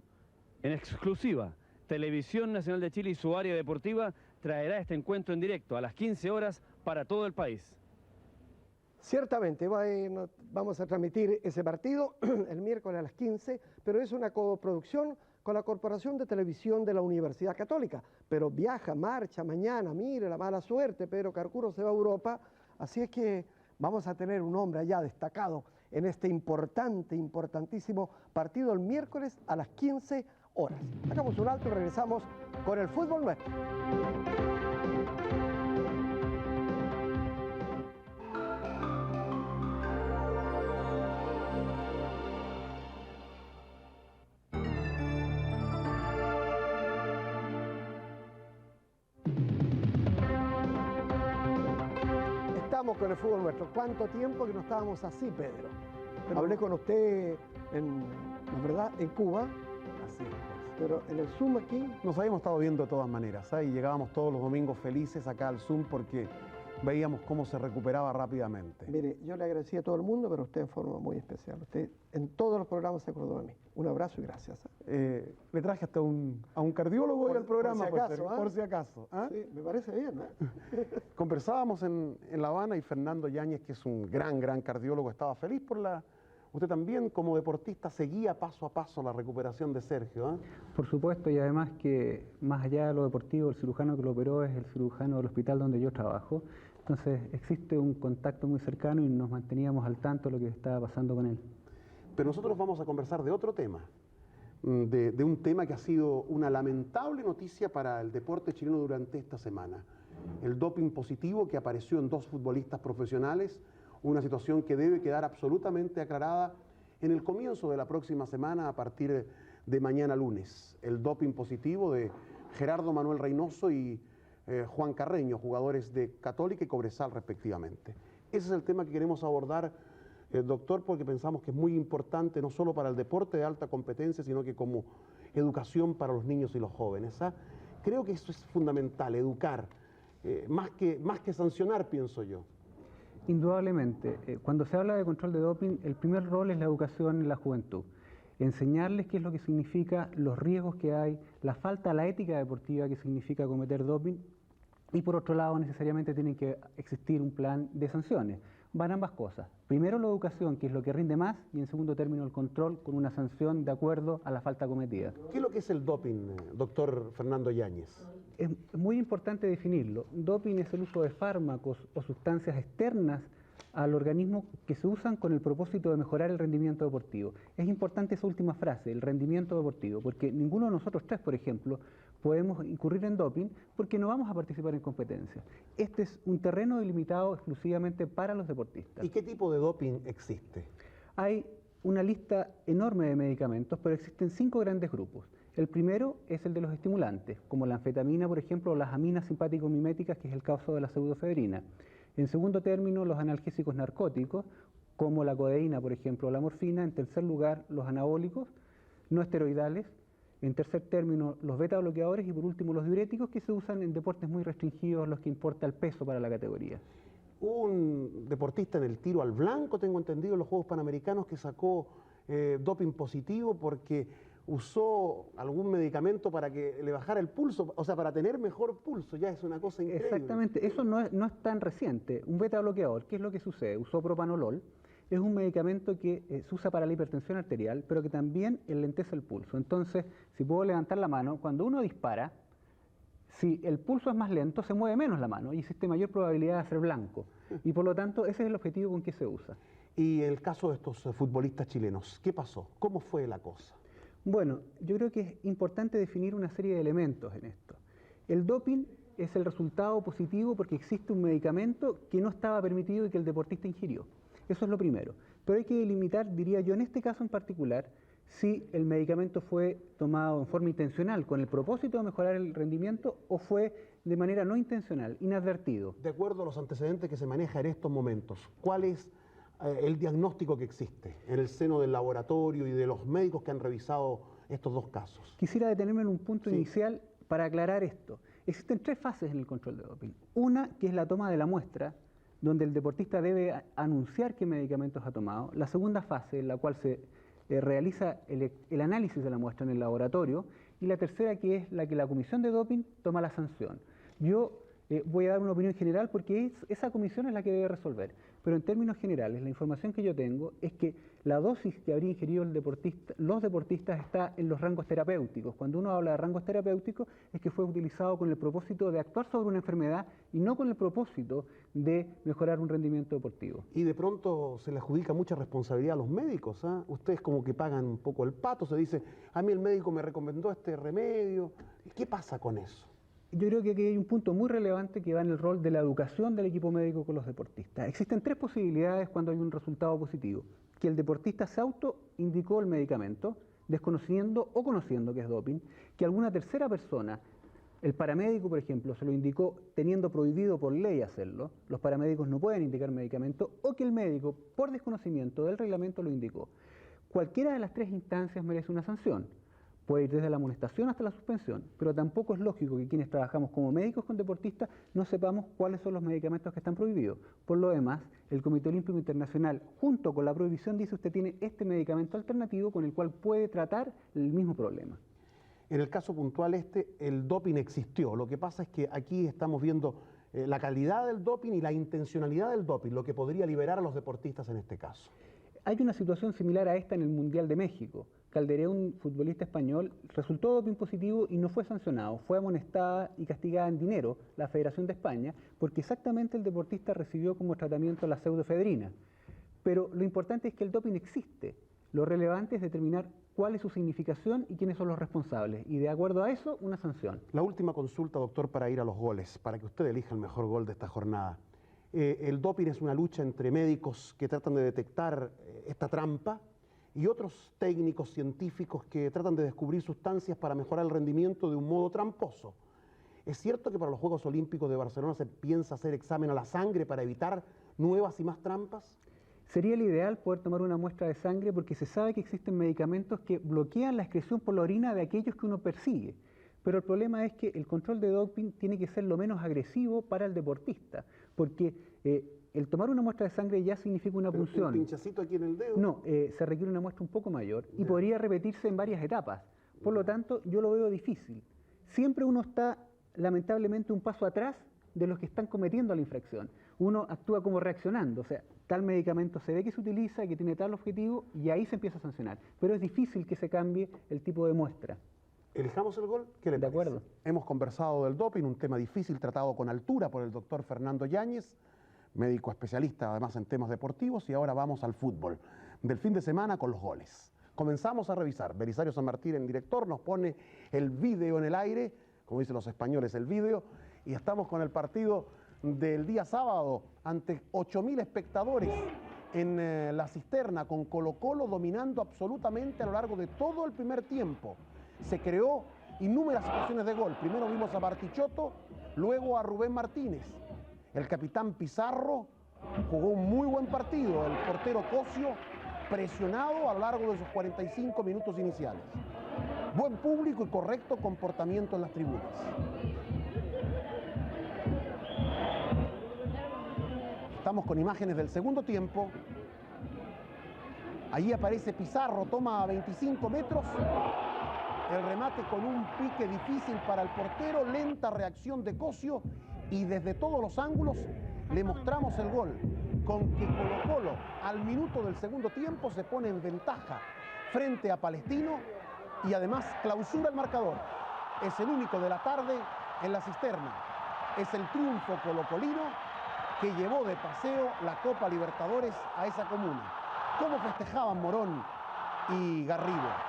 en exclusiva, Televisión Nacional de Chile y su área deportiva traerá este encuentro en directo a las 15 horas para todo el país. Ciertamente, vamos a transmitir ese partido el miércoles a las 15, pero es una coproducción con la Corporación de Televisión de la Universidad Católica. Pero viaja, marcha mañana, mire la mala suerte, Pedro Carcuro se va a Europa, así es que vamos a tener un hombre allá destacado en este importantísimo partido el miércoles a las 15 horas. Hagamos un alto y regresamos con el fútbol nuestro. Estamos con el fútbol nuestro. ¿Cuánto tiempo que no estábamos así, Pedro? Hablé con usted en Cuba. Así es. Pero en el Zoom aquí... Nos habíamos estado viendo de todas maneras, y llegábamos todos los domingos felices acá al Zoom porque veíamos cómo se recuperaba rápidamente. Mire, yo le agradecí a todo el mundo, pero usted en forma muy especial. Usted en todos los programas se acordó de mí. Un abrazo y gracias. Le traje hasta a un cardiólogo hoy al programa, por si acaso. ¿Ah? Sí, me parece bien. Conversábamos en La Habana y Fernando Yáñez, que es un gran cardiólogo, estaba feliz por la... Usted también, como deportista, seguía paso a paso la recuperación de Sergio, ¿eh? Por supuesto, y además que más allá de lo deportivo, el cirujano que lo operó es el cirujano del hospital donde yo trabajo. Entonces existe un contacto muy cercano y nos manteníamos al tanto de lo que estaba pasando con él. Pero nosotros vamos a conversar de otro tema, de un tema que ha sido una lamentable noticia para el deporte chileno durante esta semana. El doping positivo que apareció en 2 futbolistas profesionales, una situación que debe quedar absolutamente aclarada en el comienzo de la próxima semana a partir de mañana lunes. El doping positivo de Gerardo Manuel Reynoso y Juan Carreño, jugadores de Católica y Cobresal respectivamente. Ese es el tema que queremos abordar, doctor, porque pensamos que es muy importante no solo para el deporte de alta competencia, sino que como educación para los niños y los jóvenes. Creo que eso es fundamental, educar, más que sancionar, pienso yo. Indudablemente, cuando se habla de control de doping, el primer rol es la educación en la juventud. Enseñarles qué es lo que significa, los riesgos que hay, la falta a la ética deportiva que significa cometer doping, y por otro lado necesariamente tiene que existir un plan de sanciones. Van ambas cosas. Primero la educación, que es lo que rinde más, y en segundo término el control con una sanción de acuerdo a la falta cometida. ¿Qué es lo que es el doping, doctor Fernando Yáñez? Es muy importante definirlo. Doping es el uso de fármacos o sustancias externas al organismo que se usan con el propósito de mejorar el rendimiento deportivo. Es importante esa última frase, el rendimiento deportivo, porque ninguno de nosotros 3, por ejemplo, podemos incurrir en doping porque no vamos a participar en competencias. Este es un terreno delimitado exclusivamente para los deportistas. ¿Y qué tipo de doping existe? Hay una lista enorme de medicamentos, pero existen 5 grandes grupos. El primero es el de los estimulantes, como la anfetamina, por ejemplo, o las aminas simpático-miméticas, que es el caso de la pseudoefedrina. En segundo término, los analgésicos narcóticos, como la codeína, por ejemplo, o la morfina. En tercer lugar, los anabólicos no esteroidales. En tercer término, los beta bloqueadores y por último los diuréticos, que se usan en deportes muy restringidos, los que importa el peso para la categoría. Hubo un deportista en el tiro al blanco, tengo entendido, en los Juegos Panamericanos, que sacó doping positivo porque usó algún medicamento para que le bajara el pulso, o sea, para tener mejor pulso. Ya es una cosa increíble. Exactamente, eso no es tan reciente. Un beta bloqueador, ¿qué es lo que sucede? Usó propanolol. Es un medicamento que se usa para la hipertensión arterial, pero que también enlentece el pulso. Entonces, si puedo levantar la mano, cuando uno dispara, si el pulso es más lento, se mueve menos la mano y existe mayor probabilidad de hacer blanco. Y por lo tanto, ese es el objetivo con que se usa. Y en el caso de estos futbolistas chilenos, ¿qué pasó? ¿Cómo fue la cosa? Bueno, yo creo que es importante definir una serie de elementos en esto. El doping es el resultado positivo porque existe un medicamento que no estaba permitido y que el deportista ingirió. Eso es lo primero. Pero hay que delimitar, diría yo, en este caso en particular, si el medicamento fue tomado en forma intencional con el propósito de mejorar el rendimiento o fue de manera no intencional, inadvertido. De acuerdo a los antecedentes que se maneja en estos momentos, ¿cuál es el diagnóstico que existe en el seno del laboratorio y de los médicos que han revisado estos 2 casos? Quisiera detenerme en un punto inicial para aclarar esto. Existen 3 fases en el control de doping. Una, que es la toma de la muestra, donde el deportista debe anunciar qué medicamentos ha tomado. La segunda fase, en la cual se realiza el análisis de la muestra en el laboratorio. Y la tercera, que es la que la comisión de doping toma la sanción. Yo voy a dar una opinión general porque esa comisión es la que debe resolver. pero en términos generales, la información que yo tengo es que la dosis que habría ingerido los deportistas está en los rangos terapéuticos. Cuando uno habla de rangos terapéuticos es que fue utilizado con el propósito de actuar sobre una enfermedad y no con el propósito de mejorar un rendimiento deportivo. Y de pronto se le adjudica mucha responsabilidad a los médicos, ¿ah? Ustedes como que pagan un poco el pato, se dice, a mí el médico me recomendó este remedio. ¿Qué pasa con eso? Yo creo que aquí hay un punto muy relevante que va en el rol de la educación del equipo médico con los deportistas. Existen tres posibilidades cuando hay un resultado positivo. Que el deportista se autoindicó el medicamento, desconociendo o conociendo que es doping, que alguna tercera persona, el paramédico, por ejemplo, se lo indicó teniendo prohibido por ley hacerlo, los paramédicos no pueden indicar medicamento, o que el médico, por desconocimiento del reglamento, lo indicó. Cualquiera de las tres instancias merece una sanción. Puede ir desde la amonestación hasta la suspensión, pero tampoco es lógico que quienes trabajamos como médicos con deportistas no sepamos cuáles son los medicamentos que están prohibidos. Por lo demás, el Comité Olímpico Internacional, junto con la prohibición, dice usted tiene este medicamento alternativo con el cual puede tratar el mismo problema. En el caso puntual el doping existió. Lo que pasa es que aquí estamos viendo la calidad del doping y la intencionalidad del doping, lo que podría liberar a los deportistas en este caso. Hay una situación similar a esta en el Mundial de México. Calderé, un futbolista español, resultó doping positivo y no fue sancionado. Fue amonestada y castigada en dinero la Federación de España porque exactamente el deportista recibió como tratamiento la pseudoefedrina. Pero lo importante es que el doping existe. Lo relevante es determinar cuál es su significación y quiénes son los responsables. Y de acuerdo a eso, una sanción. La última consulta, doctor, para ir a los goles, para que usted elija el mejor gol de esta jornada. El doping es una lucha entre médicos que tratan de detectar esta trampa y otros técnicos científicos que tratan de descubrir sustancias para mejorar el rendimiento de un modo tramposo. ¿Es cierto que para los Juegos Olímpicos de Barcelona se piensa hacer examen a la sangre para evitar nuevas y más trampas? Sería el ideal poder tomar una muestra de sangre porque se sabe que existen medicamentos que bloquean la excreción por la orina de aquellos que uno persigue. Pero el problema es que el control de doping tiene que ser lo menos agresivo para el deportista, porque el tomar una muestra de sangre ya significa una punción. ¿Un pinchacito aquí en el dedo? No, se requiere una muestra un poco mayor y podría repetirse en varias etapas. Por lo tanto, yo lo veo difícil. Siempre uno está, lamentablemente, un paso atrás de los que están cometiendo la infracción. Uno actúa como reaccionando, o sea, tal medicamento se ve que se utiliza, que tiene tal objetivo y ahí se empieza a sancionar. Pero es difícil que se cambie el tipo de muestra. ¿Elijamos el gol? ¿Qué le parece? De acuerdo. Hemos conversado del doping, un tema difícil tratado con altura por el doctor Fernando Yáñez, médico especialista además en temas deportivos, y ahora vamos al fútbol del fin de semana con los goles. Comenzamos a revisar. Belisario San Martín, en director, nos pone el vídeo en el aire, como dicen los españoles, el vídeo, y estamos con el partido del día sábado ante 8.000 espectadores en la cisterna, con Colo-Colo dominando absolutamente a lo largo de todo el primer tiempo. Se creó innúmeras situaciones de gol. Primero vimos a Bartichotto, luego a Rubén Martínez. El capitán Pizarro jugó un muy buen partido. El portero Cosio presionado a lo largo de sus 45 minutos iniciales. Buen público y correcto comportamiento en las tribunas. Estamos con imágenes del segundo tiempo. Allí aparece Pizarro, toma a 25 metros. El remate con un pique difícil para el portero, lenta reacción de Cosio y desde todos los ángulos le mostramos el gol, con que Colo-Colo al minuto del segundo tiempo se pone en ventaja frente a Palestino y además clausura el marcador. Es el único de la tarde en la cisterna. Es el triunfo colocolino que llevó de paseo la Copa Libertadores a esa comuna. ¿Cómo festejaban Morón y Garrido?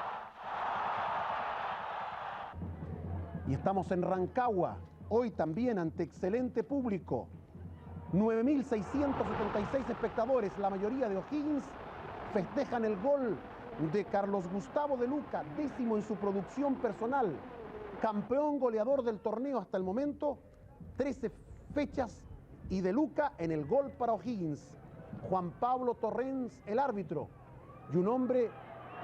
Y estamos en Rancagua, hoy también ante excelente público. 9.676 espectadores, la mayoría de O'Higgins, festejan el gol de Carlos Gustavo de Luca, 10º en su producción personal. Campeón goleador del torneo hasta el momento, 13 fechas y de Luca en el gol para O'Higgins. Juan Pablo Torrens, el árbitro, y un hombre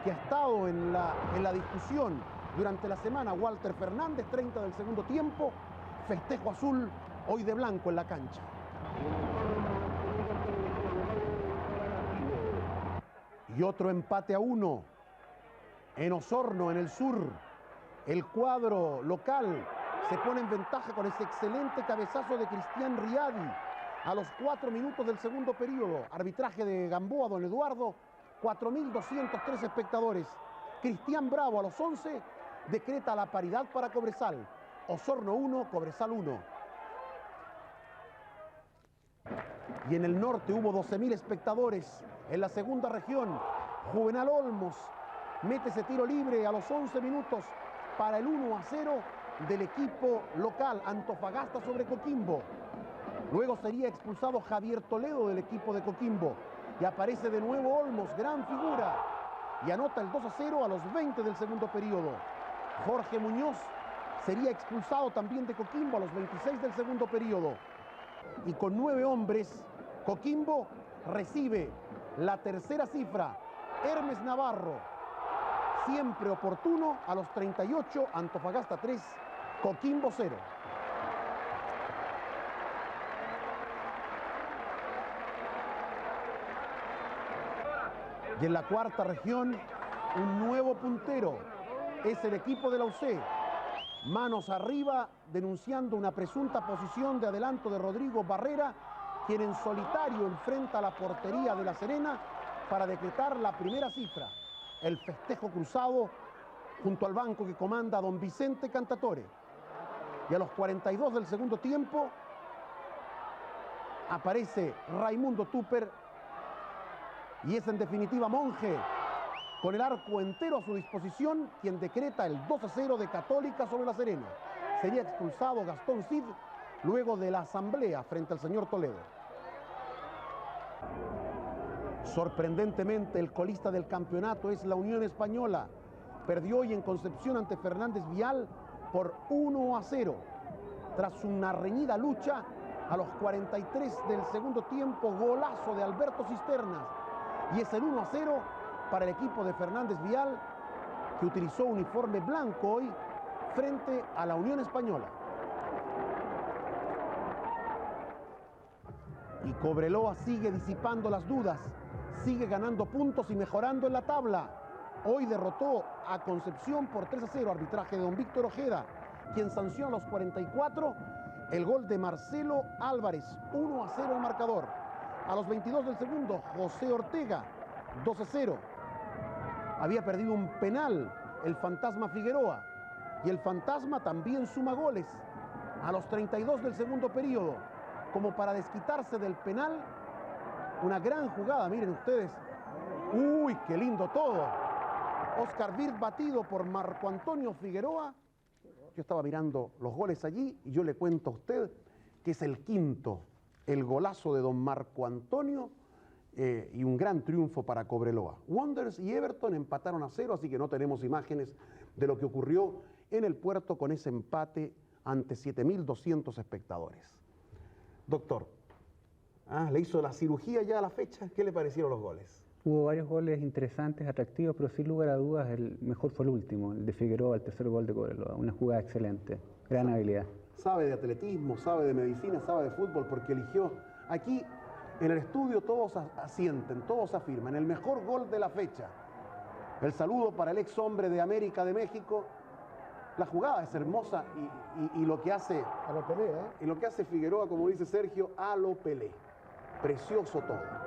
que ha estado en la discusión durante la semana, Walter Fernández, 30 del segundo tiempo, festejo azul, hoy de blanco en la cancha. Y otro empate a 1 en Osorno, en el sur. El cuadro local se pone en ventaja con ese excelente cabezazo de Cristian Riadi. a los 4 minutos del segundo periodo. Arbitraje de Gamboa, don Eduardo, 4.203 espectadores. Cristian Bravo a los 11 decreta la paridad para Cobresal. Osorno 1, Cobresal 1. Y en el norte hubo 12.000 espectadores. En la segunda región, Juvenal Olmos mete ese tiro libre a los 11 minutos para el 1-0 del equipo local, Antofagasta sobre Coquimbo. Luego sería expulsado Javier Toledo del equipo de Coquimbo. Y aparece de nuevo Olmos, gran figura. Y anota el 2-0 a los 20 del segundo periodo. Jorge Muñoz sería expulsado también de Coquimbo a los 26 del segundo periodo. Y con 9 hombres, Coquimbo recibe la tercera cifra. Hermes Navarro, siempre oportuno, a los 38, Antofagasta 3, Coquimbo 0. Y en la cuarta región, un nuevo puntero. Es el equipo de la UC. Manos arriba, denunciando una presunta posición de adelanto de Rodrigo Barrera, quien en solitario enfrenta la portería de La Serena para decretar la primera cifra. El festejo cruzado junto al banco que comanda don Vicente Cantatore. Y a los 42 del segundo tiempo aparece Raimundo Tupper y es en definitiva Monge, con el arco entero a su disposición, quien decreta el 2-0 de Católica sobre La Serena. Sería expulsado Gastón Cid luego de la asamblea frente al señor Toledo. Sorprendentemente, el colista del campeonato es la Unión Española. Perdió hoy en Concepción ante Fernández Vial por 1-0. Tras una reñida lucha, a los 43 del segundo tiempo, golazo de Alberto Cisternas. Y es el 1-0 para el equipo de Fernández Vial, que utilizó uniforme blanco hoy frente a la Unión Española. Y Cobreloa sigue disipando las dudas, sigue ganando puntos y mejorando en la tabla. Hoy derrotó a Concepción por 3-0, arbitraje de don Víctor Ojeda, quien sanciona a los 44 el gol de Marcelo Álvarez, 1-0 el marcador. A los 22 del segundo, José Ortega, 2-0. Había perdido un penal el Fantasma Figueroa, y el Fantasma también suma goles. A los 32 del segundo periodo, como para desquitarse del penal, una gran jugada, miren ustedes. ¡Uy, qué lindo todo! Oscar Wirth batido por Marco Antonio Figueroa. Yo estaba mirando los goles allí y yo le cuento a usted que es el quinto, el golazo de don Marco Antonio, y un gran triunfo para Cobreloa. Wanderers y Everton empataron a 0, así que no tenemos imágenes de lo que ocurrió en el puerto con ese empate ante 7.200 espectadores. Doctor, ¿le hizo la cirugía ya a la fecha? ¿Qué le parecieron los goles? Hubo varios goles interesantes, atractivos, pero sin lugar a dudas el mejor fue el último, el de Figueroa, el tercer gol de Cobreloa. Una jugada excelente, gran habilidad. Sabe de atletismo, sabe de medicina, sabe de fútbol, porque eligió. Aquí en el estudio todos asienten, todos afirman, el mejor gol de la fecha. El saludo para el ex hombre de América de México. La jugada es hermosa y lo que hace a lo Pelé, y lo que hace Figueroa, como dice Sergio, a lo Pelé. Precioso todo.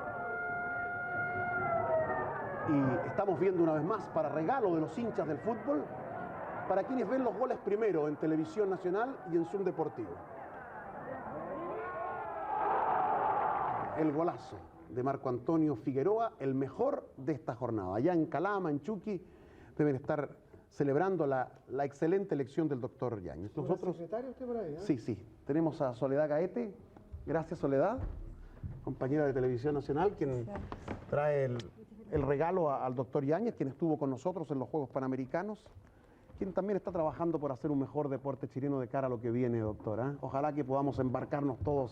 Y estamos viendo una vez más, para regalo de los hinchas del fútbol, para quienes ven los goles primero en Televisión Nacional y en Zoom Deportivo. El golazo de Marco Antonio Figueroa, el mejor de esta jornada. Allá en Calama, en Chuqui, deben estar celebrando la excelente elección del doctor Yáñez. Nosotros, secretario usted por ahí, ¿eh? Sí, sí. Tenemos a Soledad Gaete. Gracias, Soledad, compañera de Televisión Nacional, quien trae el regalo al doctor Yáñez, quien estuvo con nosotros en los Juegos Panamericanos, quien también está trabajando por hacer un mejor deporte chileno de cara a lo que viene, doctora. Ojalá que podamos embarcarnos todos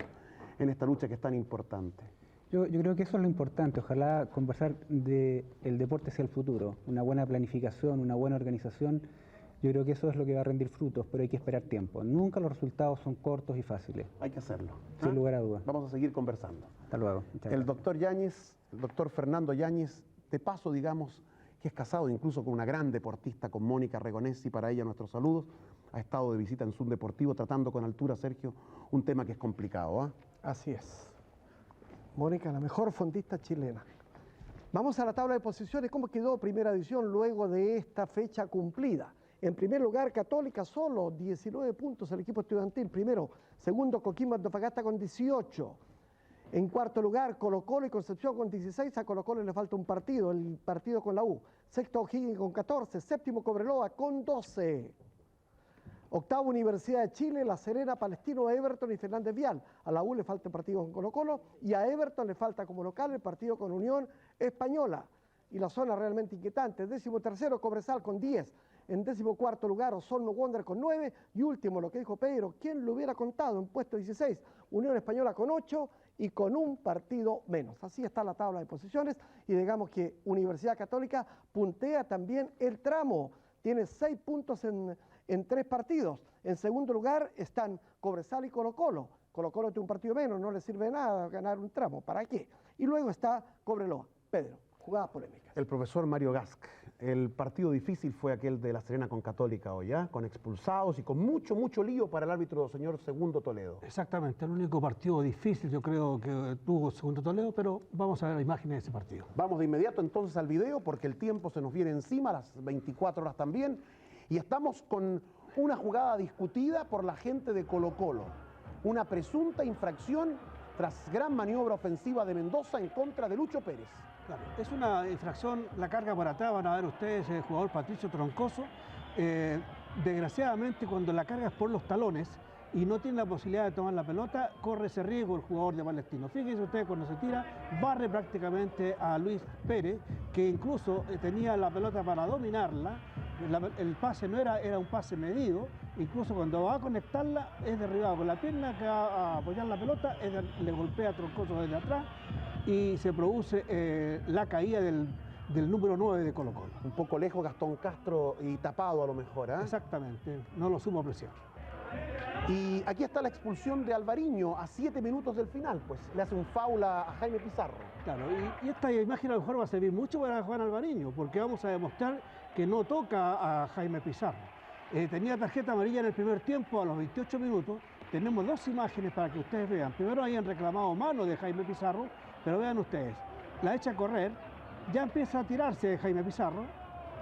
en esta lucha que es tan importante. Yo creo que eso es lo importante, ojalá conversar del deporte hacia el futuro, una buena planificación, una buena organización. Yo creo que eso es lo que va a rendir frutos, pero hay que esperar tiempo. Nunca los resultados son cortos y fáciles. Hay que hacerlo. Sin lugar a dudas. Vamos a seguir conversando. Hasta luego. El doctor Yáñez, el doctor Fernando Yáñez, de paso, digamos, que es casado incluso con una gran deportista, con Mónica Regonesi, para ella nuestros saludos. Ha estado de visita en Zoom Deportivo tratando con altura, Sergio, un tema que es complicado, ¿ah? Así es. Mónica, la mejor fondista chilena. Vamos a la tabla de posiciones. ¿Cómo quedó Primera División luego de esta fecha cumplida? En primer lugar, Católica solo, 19 puntos el equipo estudiantil. Primero, segundo, Coquimbo Antofagasta con 18. En cuarto lugar, Colo-Colo y Concepción con 16. A Colo-Colo le falta un partido, el partido con la U. Sexto, O'Higgins con 14. Séptimo, Cobreloa con 12. Octavo, Universidad de Chile, La Serena, Palestino, Everton y Fernández Vial. A la U le falta el partido con Colo-Colo y a Everton le falta como local el partido con Unión Española. Y la zona realmente inquietante. 13º, Cobresal con 10. En 14º lugar, Osorno Wander con 9. Y último, lo que dijo Pedro, ¿quién lo hubiera contado? En puesto 16, Unión Española con 8 y con un partido menos. Así está la tabla de posiciones y digamos que Universidad Católica puntea también el tramo. Tiene 6 puntos en 3 partidos. En segundo lugar están Cobresal y Colo-Colo. Colo-Colo tiene un partido menos, no le sirve de nada ganar un tramo. ¿Para qué? Y luego está Cobreloa. Pedro, jugadas polémicas. El profesor Mario Gask. El partido difícil fue aquel de La Serena con Católica hoy, ¿eh? Con expulsados y con mucho lío para el árbitro señor Segundo Toledo. Exactamente, el único partido difícil yo creo que tuvo Segundo Toledo, pero vamos a ver la imagen de ese partido. Vamos de inmediato entonces al video porque el tiempo se nos viene encima, las 24 horas también, y estamos con una jugada discutida por la gente de Colo-Colo. Una presunta infracción tras gran maniobra ofensiva de Mendoza en contra de Lucho Pérez. Claro, es una infracción, la carga por atrás, van a ver ustedes el jugador Patricio Troncoso. Desgraciadamente cuando la carga es por los talones y no tiene la posibilidad de tomar la pelota, corre ese riesgo el jugador de Palestino. Fíjense ustedes cuando se tira, barre prácticamente a Luis Pérez, que incluso tenía la pelota para dominarla. El pase no era un pase medido, incluso cuando va a conectarla es derribado con la pierna que va a apoyar la pelota, le golpea a Troncoso desde atrás y se produce la caída del número 9 de Colo-Colo. Un poco lejos Gastón Castro y tapado a lo mejor, ¿eh? Exactamente, no lo supo apreciar. Y aquí está la expulsión de Alvariño a 7 minutos del final, pues le hace un foul a Jaime Pizarro. Claro, y esta imagen a lo mejor va a servir mucho para Juan Alvariño, porque vamos a demostrar que no toca a Jaime Pizarro. Tenía tarjeta amarilla en el primer tiempo, a los 28 minutos. Tenemos 2 imágenes para que ustedes vean. Primero habían reclamado mano de Jaime Pizarro, pero vean ustedes, la echa a correr, ya empieza a tirarse de Jaime Pizarro,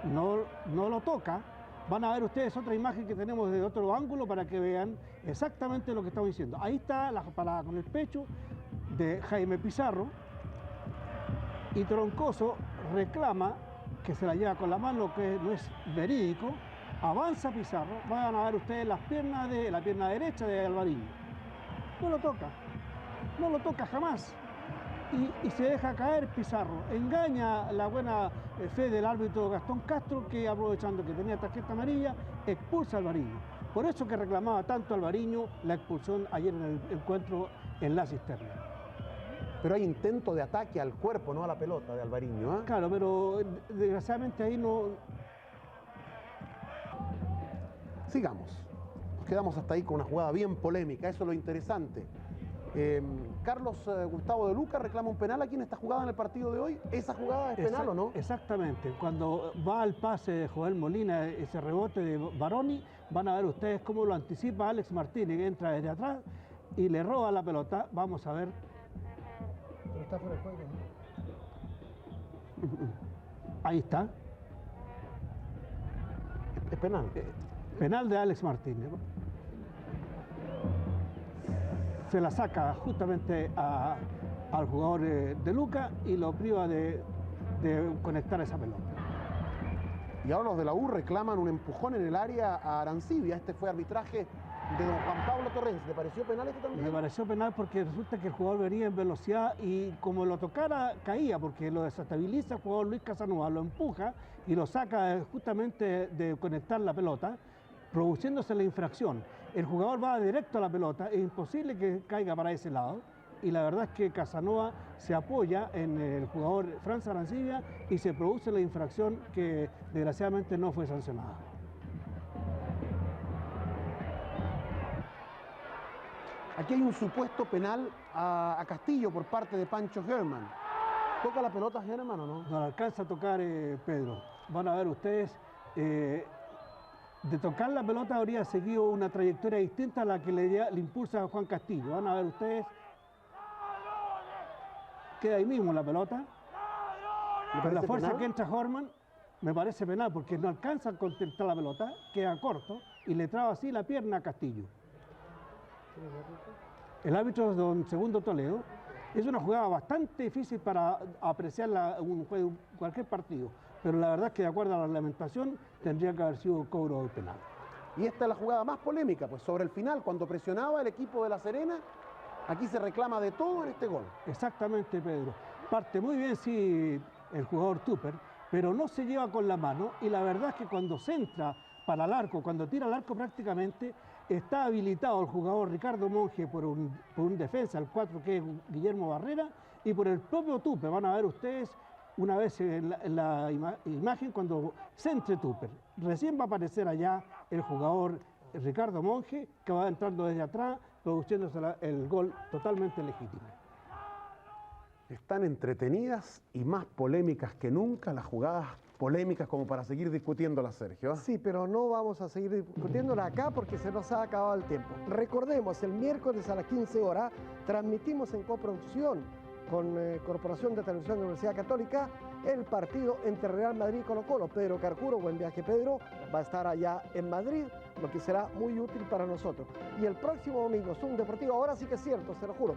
no lo toca. Van a ver ustedes otra imagen que tenemos de otro ángulo para que vean exactamente lo que estamos diciendo. Ahí está la parada con el pecho de Jaime Pizarro y Troncoso reclama que se la lleva con la mano, que no es verídico. Avanza Pizarro, van a ver ustedes la pierna derecha de Alvariño. No lo toca jamás. Y se deja caer Pizarro. Engaña la buena fe del árbitro Gastón Castro, que aprovechando que tenía tarjeta amarilla, expulsa a Alvariño. Por eso que reclamaba tanto Alvariño la expulsión ayer en el encuentro en la cisterna. Pero hay intento de ataque al cuerpo, no a la pelota de Alvariño, ¿eh? Claro, pero desgraciadamente ahí no... Sigamos. Nos quedamos hasta ahí con una jugada bien polémica, eso es lo interesante. Carlos Gustavo de Luca reclama un penal aquí en esta jugada en el partido de hoy. ¿Esa jugada es penal o no? Exactamente. Cuando va al pase de Joel Molina, ese rebote de Baroni, van a ver ustedes cómo lo anticipa Alex Martínez, que entra desde atrás y le roba la pelota. Vamos a ver. Pero está fuera de juego, ¿no? Ahí está. Es penal. Penal de Alex Martínez. Se la saca justamente al jugador de Luca y lo priva de conectar esa pelota. Y ahora los de la U reclaman un empujón en el área a Arancibia. Este fue arbitraje de don Juan Pablo Torrens. ¿Le pareció penal esto también? Me pareció penal porque resulta que el jugador venía en velocidad y como lo tocara caía, porque lo desestabiliza el jugador Luis Casanova, lo empuja y lo saca justamente de conectar la pelota, produciéndose la infracción. El jugador va directo a la pelota, es imposible que caiga para ese lado y la verdad es que Casanova se apoya en el jugador Franz Arancibia y se produce la infracción que desgraciadamente no fue sancionada. Aquí hay un supuesto penal a Castillo por parte de Pancho Germán. ¿Toca la pelota Germán o no? No la alcanza a tocar Pedro. Van a ver ustedes... de tocar la pelota habría seguido una trayectoria distinta a la que le impulsa a Juan Castillo. Van a ver ustedes. queda ahí mismo la pelota. Con la fuerza penal? que entra Horman, me parece penal porque no alcanza a contestar la pelota, queda corto y le traba así la pierna a Castillo. El árbitro es don Segundo Toledo. Es una jugada bastante difícil para apreciar cualquier partido, pero la verdad es que de acuerdo a la reglamentación tendría que haber sido cobro de penal. Y esta es la jugada más polémica, pues sobre el final, cuando presionaba el equipo de La Serena, aquí se reclama de todo en este gol. Exactamente, Pedro. Parte muy bien, sí, el jugador Tupper, pero no se lleva con la mano y la verdad es que cuando centra para el arco, cuando tira al arco prácticamente, está habilitado el jugador Ricardo Monge por un defensa, el 4 que es Guillermo Barrera, y por el propio Tupper. Van a ver ustedes una vez en la imagen cuando centre Tupper. Recién va a aparecer allá el jugador Ricardo Monge, que va entrando desde atrás, produciéndose el gol totalmente legítimo. Están entretenidas y más polémicas que nunca las jugadas polémicas como para seguir discutiéndolas, Sergio. Sí, pero no vamos a seguir discutiéndolas acá porque se nos ha acabado el tiempo. Recordemos, el miércoles a las 15 horas transmitimos en coproducción con Corporación de Televisión de la Universidad Católica el partido entre Real Madrid y Colo-Colo. Pedro Carcuro, buen viaje Pedro, va a estar allá en Madrid, lo que será muy útil para nosotros. Y el próximo domingo, Zoom Deportivo, ahora sí que es cierto, se lo juro.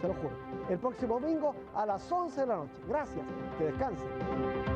Se lo juro. El próximo domingo a las 11 de la noche. Gracias. Que descansen.